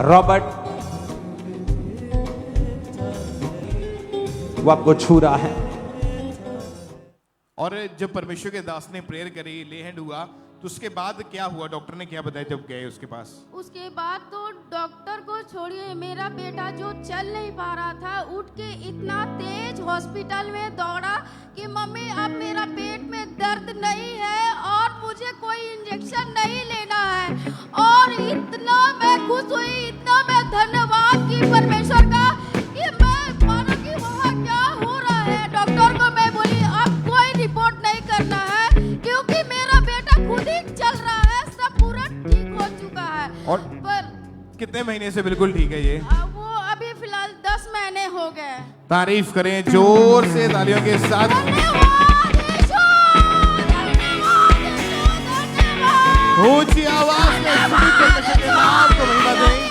रॉबर्ट वो आपको छू रहा है। और जब परमेश्वर के दास ने प्रेयर करी, ले हैंड हुआ, तो उसके बाद क्या हुआ? डॉक्टर ने क्या बताया जब गए उसके पास? उसके बाद तो डॉक्टर को छोड़िए, मेरा बेटा जो चल नहीं पा रहा था उठ के इतना तेज हॉस्पिटल में दौड़ा कि मम्मी अब मेरा पेट में दर्द नहीं है और मुझे कोई इंजेक्शन नहीं लेना है। और इतना मैं खुश हुई, इतना मैं धन्यवाद की परमेश्वर का कि मैं मानो कि वहाँ क्या हो रहा है। डॉक्टर को मैं बोली अब कोई रिपोर्ट नहीं करना है क्योंकि मेरा बेटा खुद ही चल रहा है, सब पूरा ठीक हो चुका है। और पर कितने महीने से बिल्कुल ठीक है ये? वो अभी फिलहाल 10 महीने हो गए। तारीफ करें जोर से तालियों के साथ। ऊंची आवाज में सभी परमेश्वर के नाम को महिमा दें।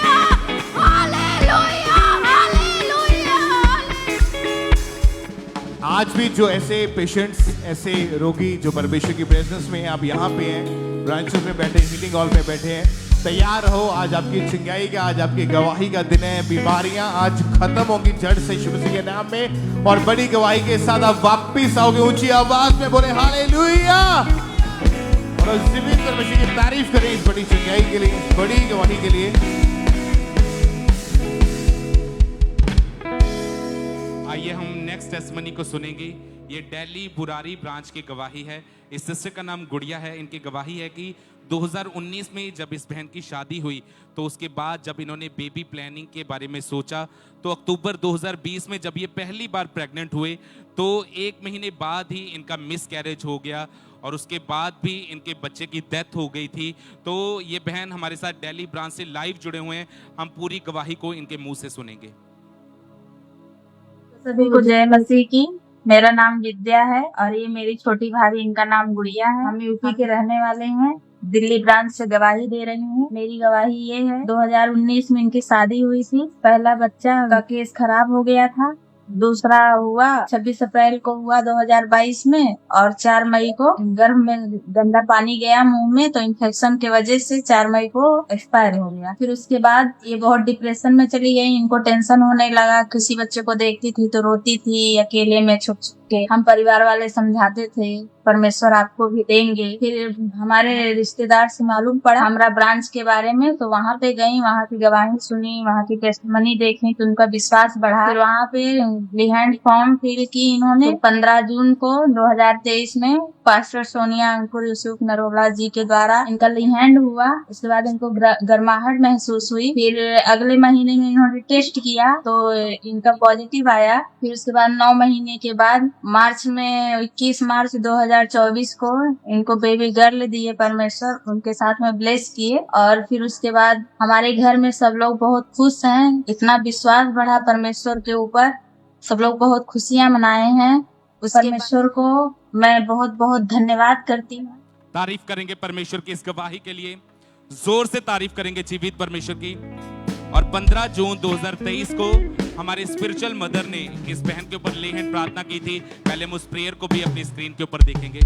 आज भी जो ऐसे पेशेंट्स, ऐसे रोगी जो परमेश्वर की प्रेजेंस में आप यहाँ पे हैं, ब्रांचेस में बैठे, मीटिंग हॉल में बैठे हैं, तैयार रहो। आज आपकी चिंगाई का, आज आपकी गवाही का दिन है। बीमारियां आज खत्म होंगी जड़ से यीशु मसीह के नाम में, और बड़ी गवाही के साथ आप वापिस आओगे। ऊंची आवाज में बोले हालेलुया, और जीवित परमेश्वर की तारीफ करें इस बड़ी चिंगाई के लिए, इस बड़ी गवाही के लिए। आइए हम नेक्स्ट टेस्टमनी को सुनेंगे। ये दिल्ली बुरारी ब्रांच की गवाही है। इस सिस्टर का नाम गुड़िया है। इनकी गवाही है कि 2019 में जब इस बहन की शादी हुई तो उसके बाद जब इन्होंने बेबी प्लानिंग के बारे में सोचा तो अक्टूबर 2020 में जब ये पहली बार प्रेग्नेंट हुए तो 1 महीने बाद ही इनका मिस कैरेज हो गया और उसके बाद भी इनके बच्चे की डेथ हो गई थी। तो ये बहन हमारे साथ दिल्ली ब्रांच से लाइव जुड़े हुए हैं। हम पूरी गवाही को इनके मुंह से सुनेंगे। सभी को जय मसीह की। मेरा नाम विद्या है और ये मेरी छोटी भाभी, इनका नाम गुड़िया है। हम यूपी के रहने वाले हैं। दिल्ली ब्रांच से गवाही दे रही हूँ। मेरी गवाही ये है, 2019 में इनकी शादी हुई थी। पहला बच्चा का केस खराब हो गया था दूसरा हुआ 26 अप्रैल को हुआ 2022 में, और 4 मई को गर्भ में गंदा पानी गया मुंह में, तो इन्फेक्शन की वजह से 4 मई को एक्सपायर हो गया। फिर उसके बाद ये बहुत डिप्रेशन में चली गई, इनको टेंशन होने लगा। किसी बच्चे को देखती थी तो रोती थी अकेले में छुप छुप के। हम परिवार वाले समझाते थे परमेश्वर आपको भी देंगे। फिर हमारे रिश्तेदार से मालूम पड़ा हमरा ब्रांच के बारे में, तो वहाँ पे गई, वहाँ की गवाही सुनी, वहाँ की टेस्टमनी देखी, तो उनका विश्वास बढ़ा। फिर वहाँ पे बिहाइंड फॉर्म फिल की इन्होंने। 15 जून को 2023 में पास्टर सोनिया अंकुर यूसुफ नरोला जी के द्वारा इनका लिहैंड हुआ। उसके बाद इनको गर्माहट महसूस हुई। फिर अगले महीने में इन्होंने टेस्ट किया तो इनका पॉजिटिव आया। फिर उसके बाद 9 महीने के बाद मार्च में 21 मार्च 2024 को इनको बेबी गर्ल दिए परमेश्वर, उनके साथ में ब्लेस किए। और फिर उसके बाद हमारे घर में सब लोग बहुत खुश हैं। इतना विश्वास बढ़ा परमेश्वर के ऊपर, सब लोग बहुत खुशियां मनाए हैं। उस परमेश्वर को मैं बहुत बहुत धन्यवाद करती हूँ। तारीफ करेंगे परमेश्वर की इस गवाही के लिए, जोर से तारीफ करेंगे जीवित परमेश्वर की। और 15 जून 2023 को हमारे स्पिरिचुअल मदर ने इस बहन के ऊपर ले हैंड प्रार्थना की थी। पहले हम उस प्रेयर को भी अपनी स्क्रीन के ऊपर देखेंगे।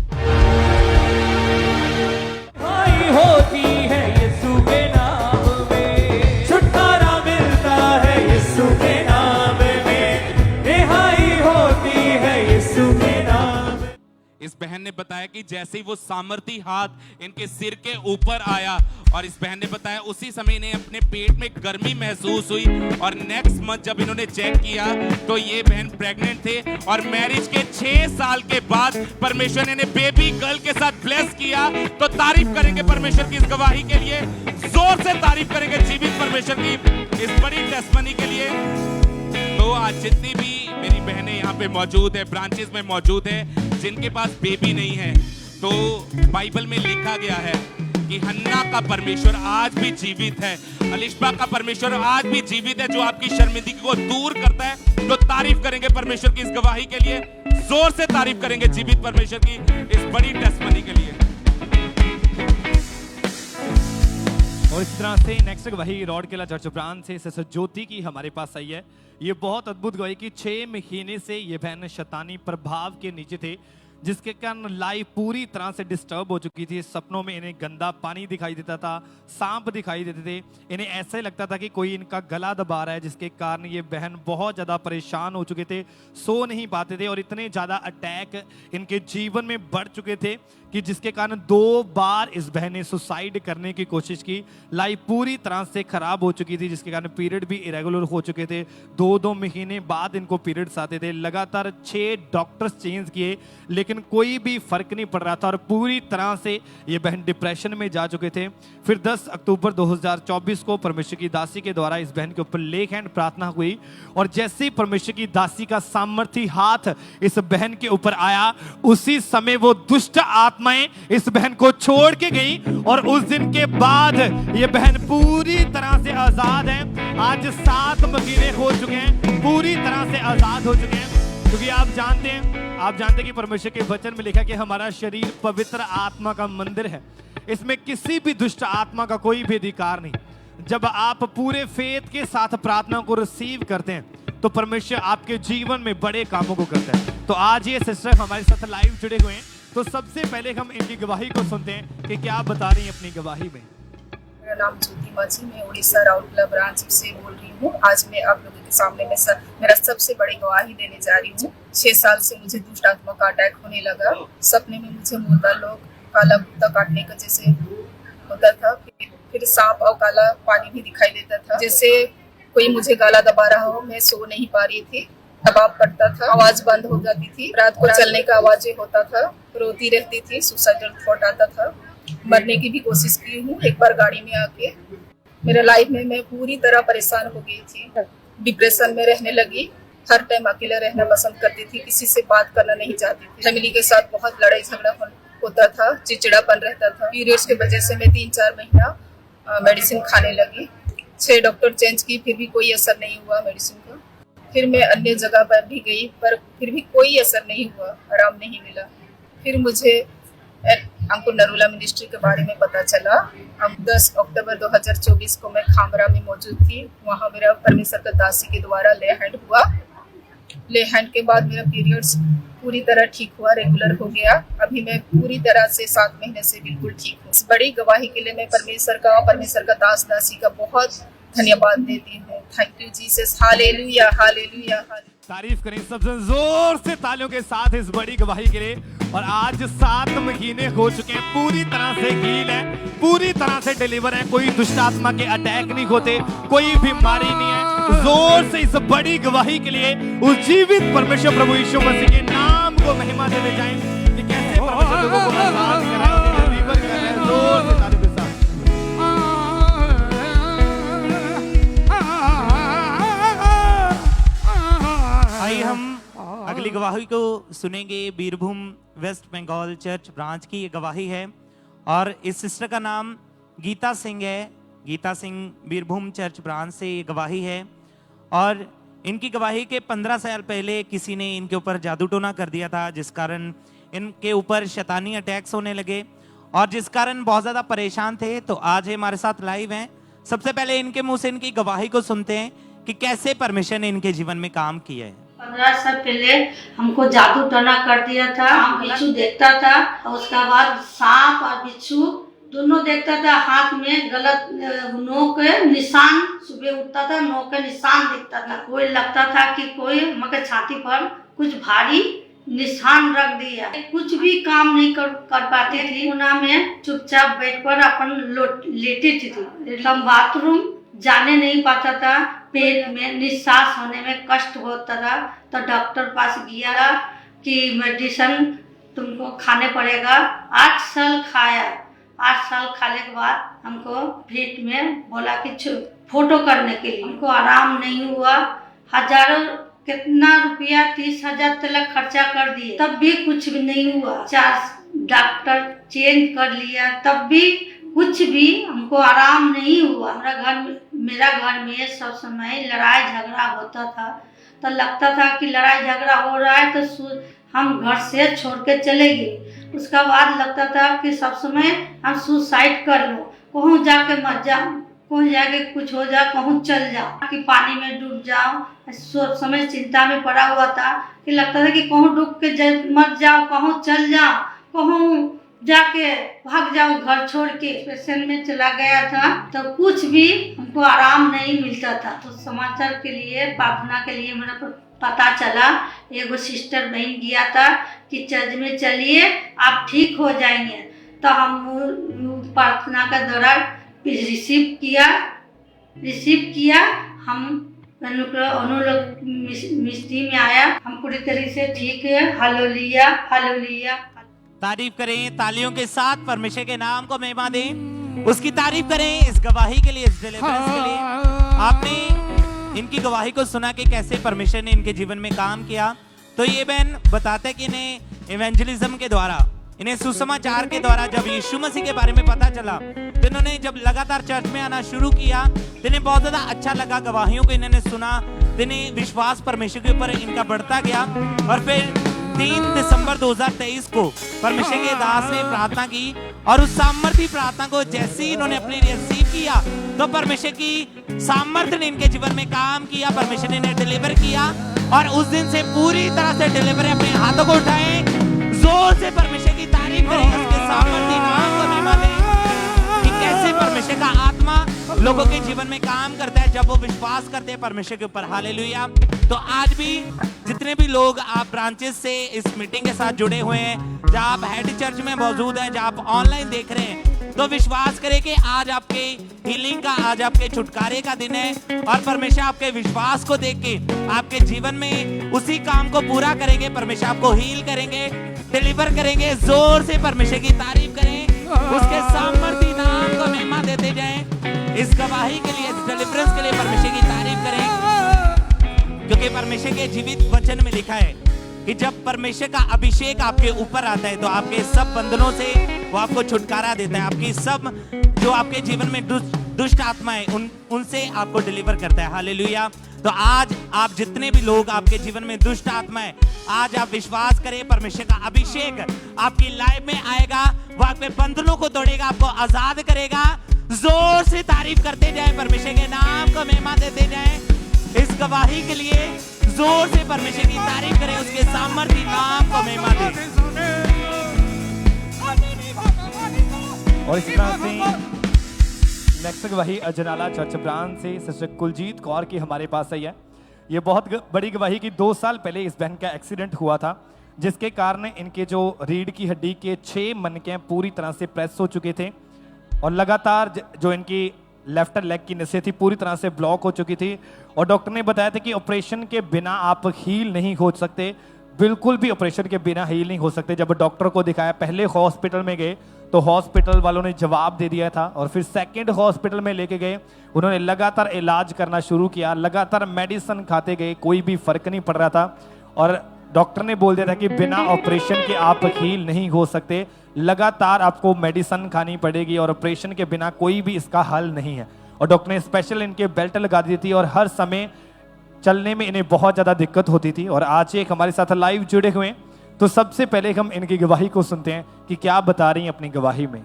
होती है यीशु के नाम में, छुटकारा मिलता है यीशु के नाम में, रिहाई होती है यीशु के नाम में। इस बहन ने बताया कि जैसे ही वो सामर्थी हाथ इनके सिर के ऊपर आया, और इस बहन ने बताया उसी समय इन्हें अपने पेट में गर्मी महसूस हुई। और नेक्स्ट मंथ जब इन्होंने चेक किया तो ये बहन प्रेग्नेंट थे, और मैरिज के 6 साल के बाद परमेश्वर ने इन्हें बेबी गर्ल के साथ ब्लेस किया। तो तारीफ करेंगे परमेश्वर की इस गवाही के लिए, जोर से तारीफ करेंगे जीवित परमेश्वर की इस बड़ी टेस्टमनी के लिए। तो आज जितनी भी मेरी बहनें यहाँ पे मौजूद है, ब्रांचेस में मौजूद है, जिनके पास बेबी नहीं है, तो बाइबल में लिखा गया है कि हन्ना का परमेश्वर आज भी जीवित है, अलिशबा का परमेश्वर आज भी जीवित है, जो आपकी शर्मिंदगी को दूर करता है। तो तारीफ करेंगे परमेश्वर की इस गवाही के लिए, जोर से तारीफ करेंगे जीवित परमेश्वर की इस बड़ी टेस्टमनी के लिए। और इस तरह से नेक्स्ट गवाही रौड़किला चर्च ब्रांच से सिस्टर ज्योति की हमारे पास आई है। ये बहुत अद्भुत गवाही कि 6 महीने से ये बहन शैतानी प्रभाव के नीचे थे, जिसके कारण लाइफ पूरी तरह से डिस्टर्ब हो चुकी थी। सपनों में इन्हें गंदा पानी दिखाई देता था, सांप दिखाई देते थे, इन्हें ऐसे लगता था कि कोई इनका गला दबा रहा है, जिसके कारण ये बहन बहुत ज़्यादा परेशान हो चुके थे, सो नहीं पाते थे, और इतने ज़्यादा अटैक इनके जीवन में बढ़ चुके थे कि जिसके कारण 2 बार इस बहन ने सुसाइड करने की कोशिश की। लाइफ पूरी तरह से खराब हो चुकी थी, जिसके कारण पीरियड भी इरेगुलर हो चुके थे। 2-2 महीने बाद इनको पीरियड्स आते थे। लगातार 6 डॉक्टर्स चेंज किए, लेकिन कोई भी फर्क नहीं पड़ रहा था, और पूरी तरह से ये बहन डिप्रेशन में जा चुके थे। फिर 10 अक्टूबर 2024 को परमेश्वर की दासी के द्वारा इस बहन के ऊपर लेक हैंड प्रार्थना हुई, और जैसे ही परमेश्वर की दासी का सामर्थी हाथ इस बहन के ऊपर आया, उसी समय वो दुष्ट आत्माएं इस बहन को छोड़ के गई, और उस दिन के बाद ये बहन पूरी तरह से आजाद है। आज 7 महीने हो चुके हैं, पूरी तरह से आजाद हो चुके हैं। क्योंकि आप जानते हैं कि परमेश्वर के वचन में लिखा कि हमारा शरीर पवित्र आत्मा का मंदिर है, इसमें किसी भी दुष्ट आत्मा का कोई भी अधिकार नहीं। जब आप पूरे फेथ के साथ प्रार्थना को रिसीव करते हैं, तो परमेश्वर आपके जीवन में बड़े कामों को करता है। तो आज ये सिस्टर हमारे साथ लाइव जुड़े हुए हैं, तो सबसे पहले हम इनकी गवाही को सुनते हैं कि क्या बता रही हैं अपनी गवाही में। मेरा नाम ज्योति माझी, मैं उड़ीसा राउरकेला ब्रांच से बोल रही हूँ। आज मैं आप लोगों के सामने में मेरा सबसे बड़ी गवाही देने जा रही हूँ। 6 साल से मुझे दुष्ट आत्मा का अटैक होने लगा। सपने में मुझे मुर्दा लोग काला कुत्ता काटने का जैसे होता था, फिर सांप और काला पानी भी दिखाई देता था, जैसे कोई मुझे गाला दबा रहा हो। मैं सो नहीं पा रही थी, दबाव पड़ता था, आवाज बंद हो जाती थी, रात को चलने का आवाजें होता था, रोती रहती थी, सुसाइडल थॉट आता था, मरने की भी कोशिश की हूँ। एक बार गाड़ी में आके मेरे लाइफ में मैं पूरी तरह परेशान हो गई थी, डिप्रेशन में रहने लगी, हर टाइम अकेला रहना पसंद करती थी, किसी से बात करना नहीं चाहती थी, फैमिली के साथ बहुत लड़ाई झगड़ा होता था, चिड़चिड़ापन रहता था। पीरियड्स की वजह से मैं 3-4 महीना मेडिसिन खाने लगी, 6 डॉक्टर चेंज की, फिर भी कोई असर नहीं हुआ मेडिसिन का। फिर मैं अन्य जगह पर भी गई, पर फिर भी कोई असर नहीं हुआ, आराम नहीं मिला। फिर मुझे अंकुर नरोला मिनिस्ट्री के बारे में पता चला। अब 10 अक्टूबर 2024 को मैं खामरा में मौजूद थी, वहाँ मेरा परमेश्वर का दासी के द्वारा ले हैंड हुआ। ले हैंड के बाद मेरा पीरियड्स पूरी तरह ठीक हुआ, रेगुलर हो गया। अभी मैं पूरी तरह से 7 महीने से बिल्कुल ठीक हूँ। इस बड़ी गवाही के लिए मैं परमेश्वर का दास दासी का बहुत धन्यवाद देती हूँ। Thank you Jesus, hallelujah hallelujah hallelujah. तारीफ करें सबसे जोर से तालियों के साथ इस बड़ी गवाही के लिए। और आज 7 महीने हो चुके हैं, पूरी तरह से हील है, पूरी तरह से डिलीवर है, कोई दुष्ट आत्मा के अटैक नहीं होते, कोई बीमारी नहीं है। जोर से इस बड़ी गवाही के लिए उस जीवित परमेश्वर प्रभु यीशु मसीह के नाम को महिमा देते जाएं कि कैसे परमेश्वर लोगों को आजाद कर रहा है, डिलीवर कर रहा है। जोर से तालियों के साथ। आइए हम अगली गवाही को सुनेंगे। Birbhum West Bengal church branch की ये गवाही है और इस सिस्टर का नाम गीता सिंह है। गीता सिंह बीरभूम चर्च ब्रांच से ये गवाही है और इनकी गवाही के 15 साल पहले किसी ने इनके ऊपर जादू टोना कर दिया था, जिस कारण इनके ऊपर शैतानी अटैक्स होने लगे और जिस कारण बहुत ज़्यादा परेशान थे। तो आज ये हमारे साथ लाइव हैं। सबसे पहले इनके मुंह से इनकी गवाही को सुनते हैं कि कैसे परमेश्वर ने इनके जीवन में काम किया है। 15 साल पहले हमको जादू टोना कर दिया था। हम बिच्छू देखता था और उसके बाद सांप और बिच्छू दोनों देखता था। हाथ में गलत नोक के निशान, सुबह उठता था नोक के निशान दिखता था। कोई लगता था कि कोई मगर छाती पर कुछ भारी निशान रख दिया। कुछ भी काम नहीं कर पाती थी। कोना में चुपचाप बेड पर अपन लेटी थी। एकदम बाथरूम जाने नहीं पाता था। पेट में निश्वास होने में कष्ट होता था। तो डॉक्टर पास गया कि मेडिसिन तुमको खाने पड़ेगा। 8 साल खाया। 8 साल खाने के बाद हमको पेट में बोला कि फोटो करने के लिए। हमको आराम नहीं हुआ। हजारों कितना रुपया 30,000 तक खर्चा कर दिए, तब भी कुछ भी नहीं हुआ। 4 डॉक्टर चेंज कर लिया, तब भी कुछ भी हमको आराम नहीं हुआ। मेरा घर में सब समय लड़ाई झगड़ा होता था। तो लगता था कि लड़ाई झगड़ा हो रहा है तो हम घर से छोड़ के चले गए। उसका बाद लगता था कि सब समय हम सुसाइड कर लो, कहूँ जाके मर जाओ, कहूँ जाके कुछ हो जाए, कहूँ चल जाओ, कि पानी में डूब जाओ। सब समय चिंता में पड़ा हुआ था कि लगता था कि कहूँ डूब के मर जाओ, कहूँ चल जाओ, कहूँ जाके भाग जाओ घर छोड़ के। पेशेंट में चला गया था तो कुछ भी हमको आराम नहीं मिलता था। तो समाचार के लिए, प्रार्थना के लिए मेरा पता चला। एगो सिस्टर बहन गया था कि चर्च में चलिए आप ठीक हो जाएंगे। तो हम प्रार्थना का दौरान रिसीव किया। हम अनुलोक मिस्टी में आया। हम पूरी तरीके से ठीक है। Hallelujah hallelujah. तारीफ करें तालियों के साथ, परमेश्वर के नाम को महिमा दें, उसकी तारीफ करें इस गवाही के लिए, इस डिलीवरेंस के लिए। आपने इनकी गवाही को सुना कि कैसे परमेश्वर ने इनके जीवन में काम किया। तो ये बहन बताते हैं कि इन्हें इवेंजलिज्म के द्वारा, इन्हें सुसमाचार के द्वारा जब यीशु मसीह के बारे में पता चला तो इन्होंने जब लगातार चर्च में आना शुरू किया तो इन्हें बहुत ज्यादा अच्छा लगा। गवाहियों को इन्होंने सुना तो इन्हें विश्वास परमेश्वर के ऊपर इनका बढ़ता गया। और फिर 3 दिसंबर 2023 को परमेश्वर के दास ने प्रार्थना की और उस सामर्थ्य प्रार्थना को जैसे ही इन्होंने अपने रिसीव किया तो परमेश्वर की सामर्थ्य ने इनके जीवन में काम किया। परमेश्वर ने इन्हें डिलीवर किया और उस दिन से पूरी तरह से डिलीवर। अपने हाथों को उठाएं, जोर से परमेश्वर की तारीफ करें, उसके सामर्थ्य नाम को महिमा दें कि कैसे परमेश्वर का आत्मा लोगों के जीवन में काम करता है जब वो विश्वास करते हैं परमेश्वर के ऊपर। हालेलुया। तो आज भी जितने भी लोग आप ब्रांचेस से इस मीटिंग के साथ जुड़े हुए हैं, जहाँ आप हेड चर्च में मौजूद हैं, जहाँ आप ऑनलाइन देख रहे हैं, तो विश्वास करें कि आज आपके हीलिंग का, आज आपके छुटकारे का दिन है और परमेश्वर आपके विश्वास को देख के आपके जीवन में उसी काम को पूरा करेंगे। परमेश्वर आपको हील करेंगे, डिलीवर करेंगे। जोर से परमेश्वर की तारीफ करें, उसके सामर्थ्य नाम को महिमा देते जाएं। इस गवाही के लिए, इस डिलीवरेंस के लिए परमेश्वर की तारीफ करें, क्योंकि परमेश्वर के जीवित वचन में लिखा है कि जब परमेश्वर का अभिषेक आपके ऊपर आता है तो आपके सब बंधनों से वो आपको छुटकारा देता है। आपकी सब जो आपके जीवन में दुष्ट आत्माएं उनसे आपको डिलीवर करता है। हालेलुया। तो आज आप जितने भी लोग आपके जीवन में दुष्ट आत्माएं, आज आप विश्वास करें परमेश्वर का अभिषेक आपकी लाइफ में आएगा, वो आपके बंधनों को तोड़ेगा, आपको आजाद करेगा। जोर से तारीफ करते जाएं, परमेश्वर के नाम को महिमा देते जाएं। इस गवाही के लिए जोर से परमेश्वर की तारीफ करें, उसके सामर्थ्य नाम को महिमा दें। और इसी तरह से नेक्स्ट गवाही अजनाला चर्च ब्रांच से सिस्टर कुलजीत कौर की हमारे पास आई है। ये बहुत बड़ी गवाही की 2 साल पहले इस बहन का एक्सीडेंट हुआ था, जिसके कारण इनके जो रीढ़ की हड्डी के 6 मनके पूरी तरह से प्रेस हो चुके थे और लगातार जो इनकी लेफ्ट लेग की नसें थी पूरी तरह से ब्लॉक हो चुकी थी और डॉक्टर ने बताया था कि ऑपरेशन के बिना आप हील नहीं हो सकते, बिल्कुल भी ऑपरेशन के बिना हील नहीं हो सकते। जब डॉक्टर को दिखाया, पहले हॉस्पिटल में गए तो हॉस्पिटल वालों ने जवाब दे दिया था और फिर सेकंड हॉस्पिटल में लेके गए, उन्होंने लगातार इलाज करना शुरू किया, लगातार मेडिसिन खाते गए, कोई भी फर्क नहीं पड़ रहा था और डॉक्टर ने बोल दिया था कि बिना ऑपरेशन के आप हील नहीं हो सकते, लगातार आपको मेडिसिन खानी पड़ेगी और ऑपरेशन के बिना कोई भी इसका हल नहीं है। और डॉक्टर ने स्पेशल इनके बेल्ट लगा दी थी और हर समय चलने में इन्हें बहुत ज़्यादा दिक्कत होती थी। और आज एक हमारे साथ लाइव जुड़े हुए हैं, तो सबसे पहले हम इनकी गवाही को सुनते हैं कि क्या बता रही हैं अपनी गवाही में।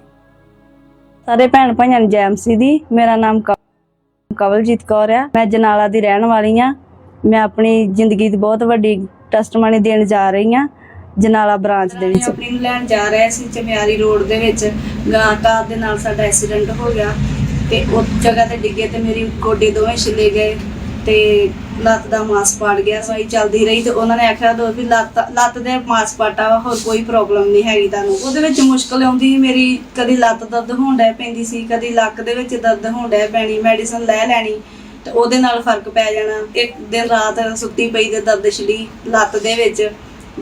सारे भैन भाइयों ਨੂੰ जय मसीह दी। मेरा नाम कवलजीत कौर है, मैं जनाला दी रहने वाली हाँ। मैं अपनी जिंदगी दी बहुत वड्डी टेस्टमनी देन जा रही हाँ जनाला ब्रांच ਦੇ ਵਿੱਚ। ਆਪਣੀ ਨੂੰ ਲੈਣ ਜਾ ਰਹੇ ਸੀ ਚਮਿਆਰੀ ਰੋਡ ਦੇ ਵਿੱਚ, ਕਾਰ ਦੇ ਨਾਲ ਸਾਡਾ ਐਕਸੀਡੈਂਟ ਹੋ ਗਿਆ ਤੇ ਉਸ ਜਗ੍ਹਾ ਤੇ ਡਿੱਗੇ ਤੇ ਮੇਰੀ ਗੋਡੇ ਦੋਵੇਂ ਛਿੱਲੇ ਗਏ ਤੇ ਲੱਤ ਦਾ ਮਾਸ ਪਾੜ ਗਿਆ। ਸਵਾਈ ਚੱਲਦੀ ਰਹੀ ਤੇ ਉਹਨਾਂ ਨੇ ਆਖਿਆ ਦੋ ਵੀ ਲੱਤ ਦੇ ਮਾਸ ਪਾਟਾ ਵਾ, ਹੋਰ ਕੋਈ ਪ੍ਰੋਬਲਮ ਨਹੀਂ ਹੈਗੀ ਤੁਹਾਨੂੰ। ਉਹਦੇ ਵਿੱਚ ਮੁਸ਼ਕਲ ਆਉਂਦੀ ਸੀ ਮੇਰੀ, ਕਦੀ ਲੱਤ ਦਰਦ ਹੋਣ ਡੈ ਪੈਂਦੀ ਸੀ, ਕਦੀ ਲੱਕ ਦੇ ਵਿੱਚ ਦਰਦ ਹੋਣ ਡੈ ਪੈਣੀ, ਮੈਡੀਸਨ ਲੈ ਲੈਣੀ ਤੇ ਉਹਦੇ ਨਾਲ ਫਰਕ ਪੈ ਜਾਣਾ। ਇੱਕ ਦਿਨ ਰਾਤ ਸੁੱਤੀ ਪਈ ਤੇ ਦਰਦ ਛਿੜੀ ਲੱਤ ਦੇ ਵਿੱਚ,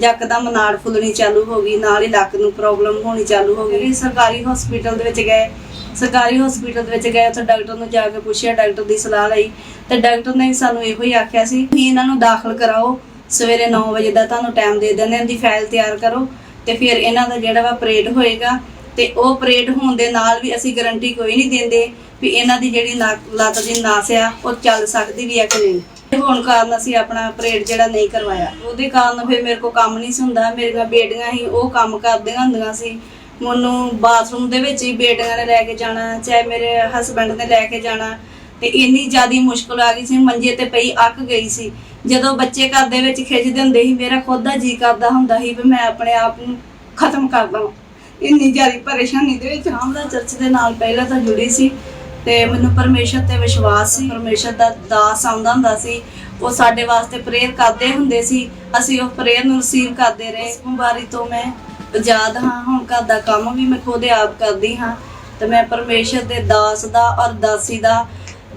ਯਕਦਮ ਨਾੜ ਫੁੱਲਣੀ ਚਾਲੂ ਹੋ ਗਈ, ਨਾਲ ਹੀ ਲੱਕ ਨੂੰ ਪ੍ਰੋਬਲਮ ਹੋਣੀ ਚਾਲੂ ਹੋ ਗਈ। ਸਰਕਾਰੀ ਹਸਪੀਟਲ ਦੇ ਵਿੱਚ ਗਏ, ਸਰਕਾਰੀ ਹਸਪੀਟਲ ਦੇ ਵਿੱਚ ਗਏ, ਉੱਥੇ ਡਾਕਟਰ ਨੂੰ ਜਾ ਕੇ ਪੁੱਛਿਆ, ਡਾਕਟਰ ਦੀ ਸਲਾਹ ਲਈ ਤੇ ਡਾਕਟਰ ਨੇ ਸਾਨੂੰ ਇਹੋ ਹੀ ਆਖਿਆ ਸੀ ਵੀ ਇਹਨਾਂ ਨੂੰ ਦਾਖਲ ਕਰਾਓ, ਸਵੇਰੇ 9 ਵਜੇ ਦਾ ਤੁਹਾਨੂੰ ਟਾਈਮ ਦੇ ਦਿੰਦੇ, ਇਹਦੀ ਫਾਈਲ ਤਿਆਰ ਕਰੋ ਤੇ ਫਿਰ ਇਹਨਾਂ ਦਾ ਜਿਹੜਾ ਵਾ ਆਪਰੇਟ ਹੋਏਗਾ ਤੇ ਉਹ ਆਪਰੇਟ ਹੋਣ ਦੇ ਨਾਲ ਵੀ ਅਸੀਂ ਗਾਰੰਟੀ ਕੋਈ ਨਹੀਂ ਦਿੰਦੇ ਵੀ ਇਹਨਾਂ ਦੀ ਜਿਹੜੀ ਲੱਤ ਦੀ ਨਸ ਆ ਉਹ ਚੱਲ ਸਕਦੀ ਵੀ ਹੈ ਕਿ ਨਹੀਂ। ਹੋਣ ਕਾਰਨ ਅਸੀਂ ਆਪਣਾ ਆਪਰੇਟ ਜਿਹੜਾ ਨਹੀਂ ਕਰਵਾਇਆ, ਉਹਦੇ ਕਾਰਨ ਫਿਰ ਮੇਰੇ ਕੋਲ ਕੰਮ ਨਹੀਂ ਸੀ ਹੁੰਦਾ। ਮੇਰੀਆਂ ਬੇਟੀਆਂ ਸੀ ਉਹ ਕੰਮ ਕਰਦੀਆਂ ਹੁੰਦੀਆਂ ਸੀ, ਮੈਨੂੰ ਬਾਥਰੂਮ ਦੇ ਵਿੱਚ ਹੀ ਬੇਟੀਆਂ ਨੇ ਲੈ ਕੇ ਜਾਣਾ, ਚਾਹੇ ਮੇਰੇ ਹਸਬੈਂਡ ਨੇ ਲੈ ਕੇ ਜਾਣਾ ਤੇ ਇੰਨੀ ਜ਼ਿਆਦਾ ਮੁਸ਼ਕਲ ਆ ਗਈ ਸੀ, ਮੰਜੇ ਤੇ ਪਈ ਅੱਕ ਗਈ ਸੀ। ਜਦੋਂ ਬੱਚੇ ਘਰ ਦੇ ਵਿੱਚ ਖਿੱਚਦੇ ਹੁੰਦੇ ਸੀ, ਮੇਰਾ ਖੁਦ ਦਾ ਜੀ ਕਰਦਾ ਹੁੰਦਾ ਸੀ ਵੀ ਮੈਂ ਆਪਣੇ ਆਪ ਨੂੰ ਖਤਮ ਕਰ ਦਵਾਂ। ਇੰਨੀ ਜ਼ਿਆਦਾ ਪਰੇਸ਼ਾਨੀ ਦੇ ਵਿੱਚ ਆਮਲਾ ਚਰਚ ਦੇ ਨਾਲ ਪਹਿਲਾਂ ਤਾਂ ਜੁੜੀ ਸੀ ਤੇ ਮੈਨੂੰ ਪਰਮੇਸ਼ਰ ਤੇ ਵਿਸ਼ਵਾਸ ਸੀ। ਪਰਮੇਸ਼ਰ ਦਾ ਦਾਸ ਆਉਂਦਾ ਹੁੰਦਾ ਸੀ, ਉਹ ਸਾਡੇ ਵਾਸਤੇ ਪ੍ਰੇਅਰ ਕਰਦੇ ਹੁੰਦੇ ਸੀ, ਅਸੀਂ ਉਹ ਪ੍ਰੇਅਰ ਨੂੰ ਰਿਸੀਵ ਕਰਦੇ ਰਹੇ। ਇਸ ਬਿਮਾਰੀ ਤੋਂ ਮੈਂ ਆਜ਼ਾਦ ਹਾਂ, ਹੁਣ ਘਰ ਦਾ ਕੰਮ ਵੀ ਮੈਂ ਖੁਦ ਆਪ ਕਰਦੀ ਹਾਂ ਤੇ ਮੈਂ ਪਰਮੇਸ਼ਰ ਦੇ ਦਾਸ ਦਾ ਔਰ ਦਾਸੀ ਦਾ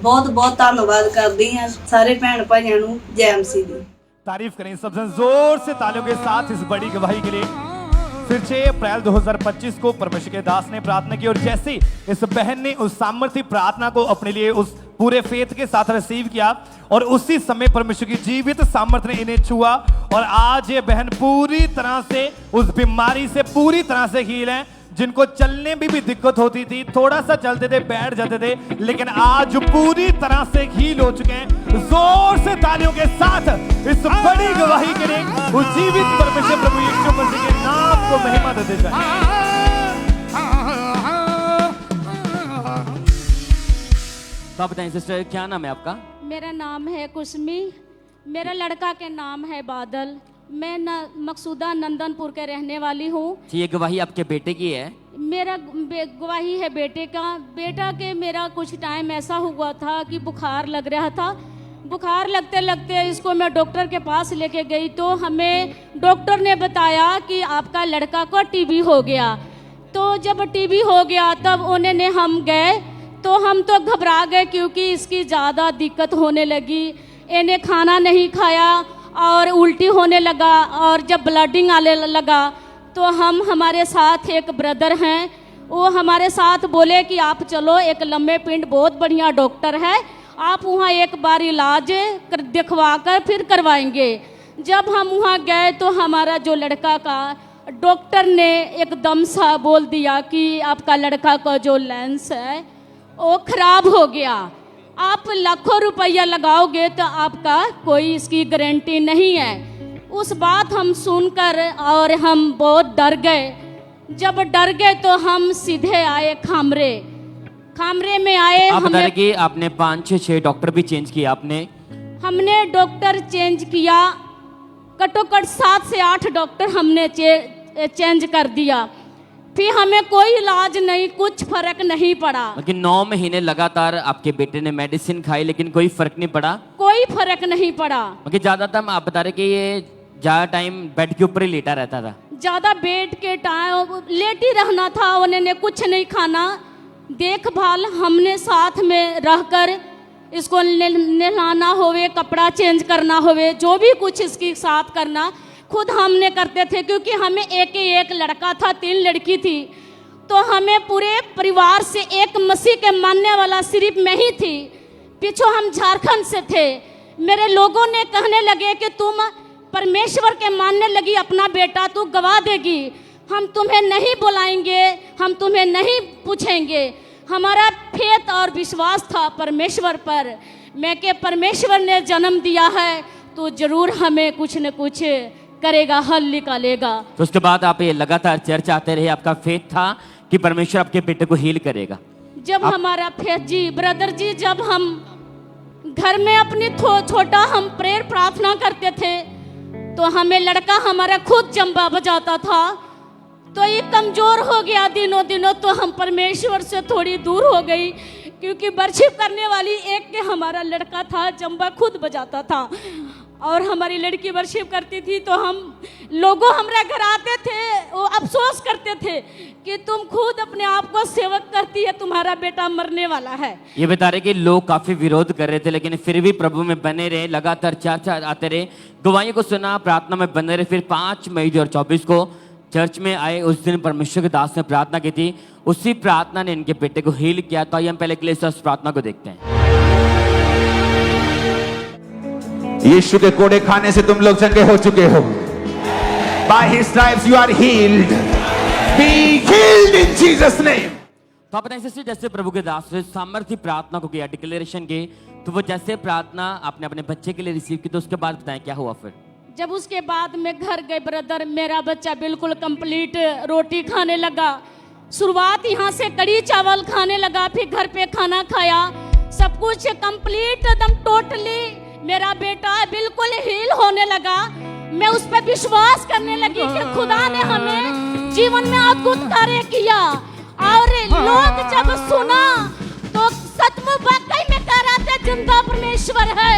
बहुत बहुत धन्यवाद करती हैं। सारे भैन भाइयों को जय मसीह दी। तारीफ करें सबसे जोर से तालियों के साथ इस बड़ी गवाही के लिए। फिर 6 अप्रैल 2025 को परमेश्वर के दास ने प्रार्थना की और जैसे इस बहन ने उस सामर्थ्य प्रार्थना को अपने लिए उस पूरे फेथ के साथ रिसीव किया और उसी समय परमेश्वर की जीवित सामर्थ्य ने इन्हें छुआ और आज ये बहन पूरी तरह से उस बीमारी से पूरी तरह से हील है। जिनको चलने में भी दिक्कत होती थी, थोड़ा सा चलते थे बैठ जाते थे, लेकिन आज पूरी तरह से हील हो चुके हैं। जोर से तालियों के साथ इस बड़ी गवाही के लिए उस जीवित परमेश्वर प्रभु यीशु मसीह के नाम को महिमा देते जाए। तो आप बताएं सिस्टर, क्या नाम है आपका? मेरा नाम है कुसमी, मेरा लड़का के नाम है बादल। मैं मकसूदा नंदनपुर के रहने वाली हूँ। ये गवाही आपके बेटे की है? मेरा गवाही है बेटे का। बेटा के मेरा कुछ टाइम ऐसा हुआ था कि बुखार लग रहा था। बुखार लगते लगते इसको मैं डॉक्टर के पास लेके गई तो हमें डॉक्टर ने बताया कि आपका लड़का को टीबी हो गया। तो जब टीबी हो गया तब उन्होंने हम गए तो हम तो घबरा गए क्योंकि इसकी ज़्यादा दिक्कत होने लगी। इन्हें खाना नहीं खाया और उल्टी होने लगा और जब ब्लडिंग आने लगा तो हम हमारे साथ एक ब्रदर हैं, वो हमारे साथ बोले कि आप चलो, एक लम्बे पिंड बहुत बढ़िया डॉक्टर है, आप वहाँ एक बार इलाज दिखवा कर फिर करवाएंगे। जब हम वहाँ गए तो हमारा जो लड़का का डॉक्टर ने एकदम सा बोल दिया कि आपका लड़का का जो लेंस है वो खराब हो गया, आप लाखों रुपया लगाओगे तो आपका कोई इसकी गारंटी नहीं है। उस बात हम सुनकर और हम बहुत डर गए। जब डर गए तो हम सीधे आए खामरे में आए। आप बता रहे कि आपने 5-6 डॉक्टर भी चेंज किए आपने, हमने डॉक्टर चेंज किया, कटोकट 7 से 8 डॉक्टर हमने चेंज कर दिया, फिर हमें कोई इलाज नहीं, कुछ फर्क नहीं पड़ा। लेकिन 9 महीने लगातार आपके बेटे ने मेडिसिन खाई लेकिन कोई फर्क नहीं पड़ा। कोई फर्क नहीं पड़ा। ज्यादातर आप बता रहे कि ये ज्यादा टाइम बेड के ऊपर ही लेटा रहता था। ज्यादा बेड के टाइम लेट ही रहना था, उन्होंने कुछ नहीं खाना। देखभाल हमने साथ में रहकर इसको नहलाना होवे, कपड़ा चेंज करना होवे, जो भी कुछ इसके साथ करना खुद हमने करते थे, क्योंकि हमें एक लड़का था, 3 लड़की थी, तो हमें पूरे परिवार से एक मसीह के मानने वाला सिर्फ मैं ही थी। पीछे हम झारखंड से थे। मेरे लोगों ने कहने लगे कि तुम परमेश्वर के मानने लगी, अपना बेटा तू गवा देगी, हम तुम्हें नहीं बुलाएंगे, हम तुम्हें नहीं पूछेंगे। हमारा फेथ और विश्वास था परमेश्वर पर। मैं के परमेश्वर ने जन्म दिया है तो जरूर हमें कुछ न कुछ करेगा, हल निकालेगा। तो उसके बाद आप ये लगातार चर्च आते रहे, आपका फेथ था कि परमेश्वर आपके बेटे को हील करेगा। जब हमारा फेथ जी ब्रदर जी, जब हम घर में अपनी छोटा हम प्रेयर प्रार्थना करते थे तो हमें लड़का हमारा खुद जंबा बजाता था, तो ये कमजोर हो गया दिनों दिनों, तो हम परमेश्वर से थोड़ी दूर हो गई, क्योंकि वर्शिप करने वाली एक के हमारा लड़का था, जंबा खुद बजाता था और हमारी लड़की वर्शिप करती थी, तो हम लोगों हमारे घर आते थे, वो अफसोस करते थे कि तुम खुद अपने आप को सेवक करती है, तुम्हारा बेटा मरने वाला है। ये बता रहे कि लोग काफी विरोध कर रहे थे लेकिन फिर भी प्रभु में बने रहे, लगातार चर्च आते रहे, गवाहियों को सुना, प्रार्थना में बने रहे। फिर 5 मई 2024 को चर्च में आए, उस दिन परमेश्वर के दास ने प्रार्थना की थी, उसी प्रार्थना ने इनके बेटे को हील किया। तो आइए हम पहले इक्लेसिया प्रार्थना को देखते हैं। यीशु के कोड़े खाने से तुम लोग चंगे हो चुके हो। By his stripes you are healed. Be healed in Jesus name. तो आप ऐसे जैसे प्रभु के दास ने सामर्थ्य प्रार्थना को किया, डिक्लेरेशन की, तो वो जैसे प्रार्थना आपने अपने बच्चे के लिए रिसीव की, तो उसके बाद बताएं क्या हुआ फिर। जब उसके बाद मैं घर गए ब्रदर, मेरा बच्चा बिल्कुल कंप्लीट रोटी खाने लगा। शुरुआत यहाँ से कड़ी चावल खाने लगा, फिर घर पे खाना खाया, सब कुछ कंप्लीट एकदम टोटली मेरा बेटा बिल्कुल हील होने लगा। मैं उस पर विश्वास करने लगी कि खुदा ने हमें जीवन में अद्भुत कार्य किया। और लोग जब सुना तो सचमुच वाकई में कह रहे थे जिंदा परमेश्वर है,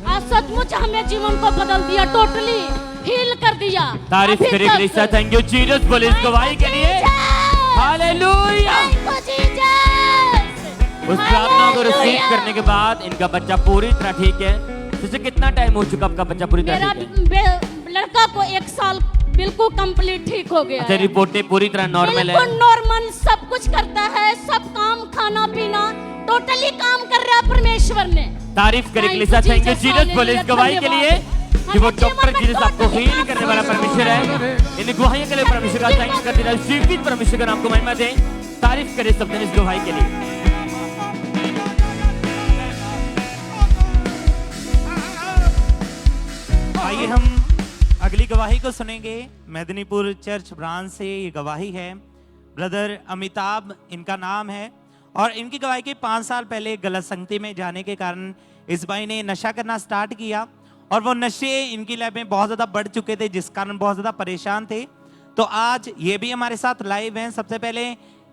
और सचमुच हमें जीवन को बदल दिया, टोटली हील कर दिया। तारीफ करें कलीसिया। थैंक यू जीसस, बोले इस गवाही के लिए हालेलुया। उस प्रार्थना को रिसीव करने के बाद इनका बच्चा पूरी तरह ठीक है। जैसे कितना टाइम हो चुका आपका बच्चा पूरी तरह ठीक है? लड़का को 1 साल बिल्कुल कंप्लीट ठीक हो गया। अच्छा, रिपोर्टें पूरी तरह नॉर्मल है? बिल्कुल नॉर्मल, सब कुछ करता है, सब काम, खाना पीना टोटली काम कर रहा है परमेश्वर ने। तारीफ करें कलीसिया। थैंक यू जीसस, बोले इस गवाही के लिए कि वो डॉक्टर जीसस आपको हील करने वाला परमेश्वर है। इन गवाहियों के लिए परमेश्वर का थैंक्स करते रहे, जीवित परमेश्वर का नाम को महिमा दें। तारीफ करें सब जन इस गवाही के लिए। आइए हम अगली गवाही को सुनेंगे। मेदिनीपुर चर्च ब्रांच से ये गवाही है, ब्रदर अमिताभ इनका नाम है, और इनकी गवाही के 5 साल पहले गलत संगति में जाने के कारण इस भाई ने नशा करना स्टार्ट किया, और वो नशे इनकी लाइफ में बहुत ज़्यादा बढ़ चुके थे, जिस कारण बहुत ज़्यादा परेशान थे। तो आज ये भी हमारे साथ लाइव हैं। सबसे पहले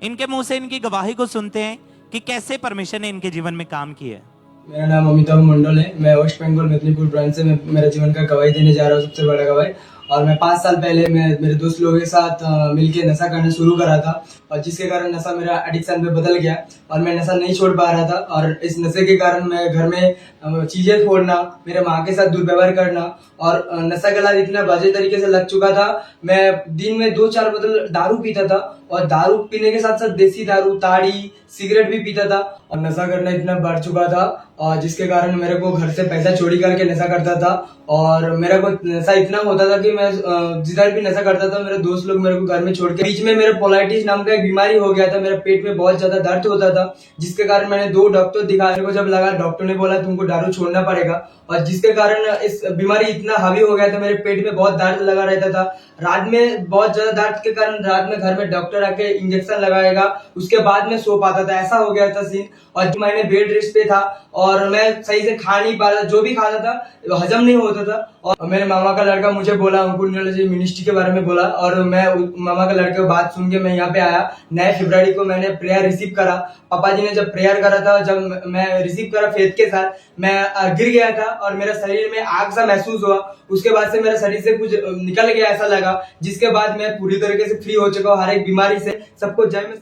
इनके मुंह से इनकी गवाही को सुनते हैं कि कैसे परमेश्वर ने इनके जीवन में काम किया। मेरा नाम अमिताभ मंडल है, मैं वेस्ट बंगाल मेदिनीपुर ब्रांच से मैं मेरे जीवन का गवाही देने जा रहा हूँ, सबसे बड़ा गवाही। और मैं 5 साल पहले मैं मेरे दोस्त लोगों के साथ मिलके नशा करना शुरू करा था, और जिसके कारण नशा मेरा एडिक्शन में बदल गया और मैं नशा नहीं छोड़ पा रहा था। और इस नशे के कारण मैं घर में चीजें फोड़ना, मेरे माँ के साथ दुर्व्यवहार करना, और नशा का लत इतना बाजे तरीके से लग चुका था। मैं दिन में 2-4 बोतल दारू पीता था, और दारू पीने के साथ साथ देसी दारू, ताड़ी, सिगरेट भी पीता था, और नशा करना इतना बढ़ चुका था, और जिसके कारण मेरे को घर से पैसा चोरी करके नशा करता था। और मेरा को नशा इतना होता था कि मैं जिधर भी नशा करता था मेरे दोस्त लोग मेरे को घर में छोड़ के, बीच में मेरे पोलाइटिस नाम का एक बीमारी हो गया था, मेरे पेट में बहुत ज्यादा दर्द होता था, जिसके कारण मैंने 2 डॉक्टर दिखाए। मेरे को जब लगा, डॉक्टर ने बोला तुमको दारू छोड़ना पड़ेगा, और जिसके कारण इस बीमारी इतना हावी हो गया था, मेरे पेट में बहुत दर्द लगा रहता था। रात में बहुत ज्यादा दर्द के कारण रात में घर में डॉक्टर आके इंजेक्शन लगाएगा, उसके बाद में सो पाता था, ऐसा हो गया था सीन। और मैंने बेड रेस्ट पे था और मैं सही से खा नहीं पाता, जो भी खाता था हजम नहीं होता था। और मेरे मामा का लड़का मुझे बोला, अंकुर न्यूरोलॉजी मिनिस्ट्री के बारे में बोला, और मैं मामा का लड़के को बात सुन के मैं यहाँ पे आया। 9 फरवरी को मैंने प्रेयर रिसीव करा। पापा जी ने जब प्रेयर करा था, जब मैं रिसीव करा फेथ के साथ, मैं गिर गया था और मेरे शरीर में आग सा महसूस हुआ। उसके बाद से मेरे शरीर से कुछ निकल गया ऐसा लगा, जिसके बाद मैं पूरी तरीके से फ्री हो चुका हूँ हर एक बीमारी से। सबको जय में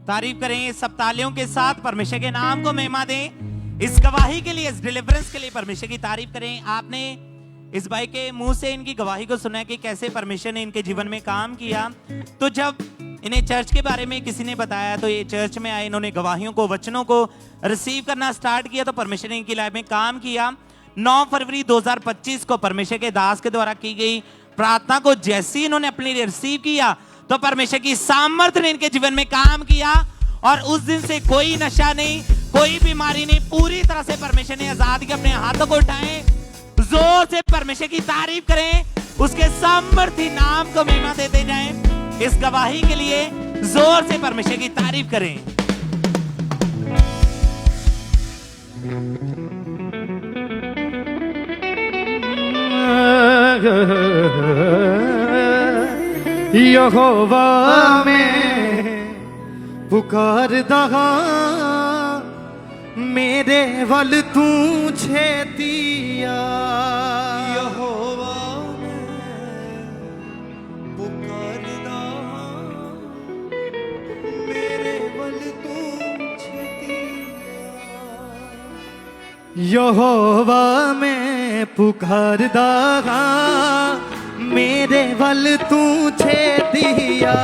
तारीफ करें सब तालियों के साथ, परमेश्वर के नाम को महिमा दें। इस गवाही के लिए, इस डिलीवरेंस के लिए परमेश्वर की तारीफ करें। आपने इस भाई के मुंह से इनकी गवाही को सुना कि कैसे परमेश्वर ने इनके जीवन में काम किया। तो जब इन्हें चर्च के बारे में किसी ने बताया तो ये चर्च में आए, इन्होंने गवाहियों को, वचनों को रिसीव करना स्टार्ट किया, तो परमेश्वर ने इनकी लाइफ में काम किया। 9 फरवरी 2025 को परमेश्वर के दास के द्वारा की गई प्रार्थना को जैसे ही इन्होंने अपने लिए रिसीव किया, तो परमेश्वर की सामर्थ्य ने इनके जीवन में काम किया, और उस दिन से कोई नशा नहीं, कोई बीमारी नहीं, पूरी तरह से परमेश्वर ने आजाद के अपने हाथों को उठाए। जोर से परमेश्वर की तारीफ करें, उसके सामर्थ्य नाम को महिमा देते जाएं। इस गवाही के लिए जोर से परमेश्वर की तारीफ करें। यहोवा में पुकारदा मेरे वल तू छेतिया। यहोवा में पुकारदा मेरे वल तू छेतिया। यहोवा में पुकारदा मेरे वल तू छेतिया।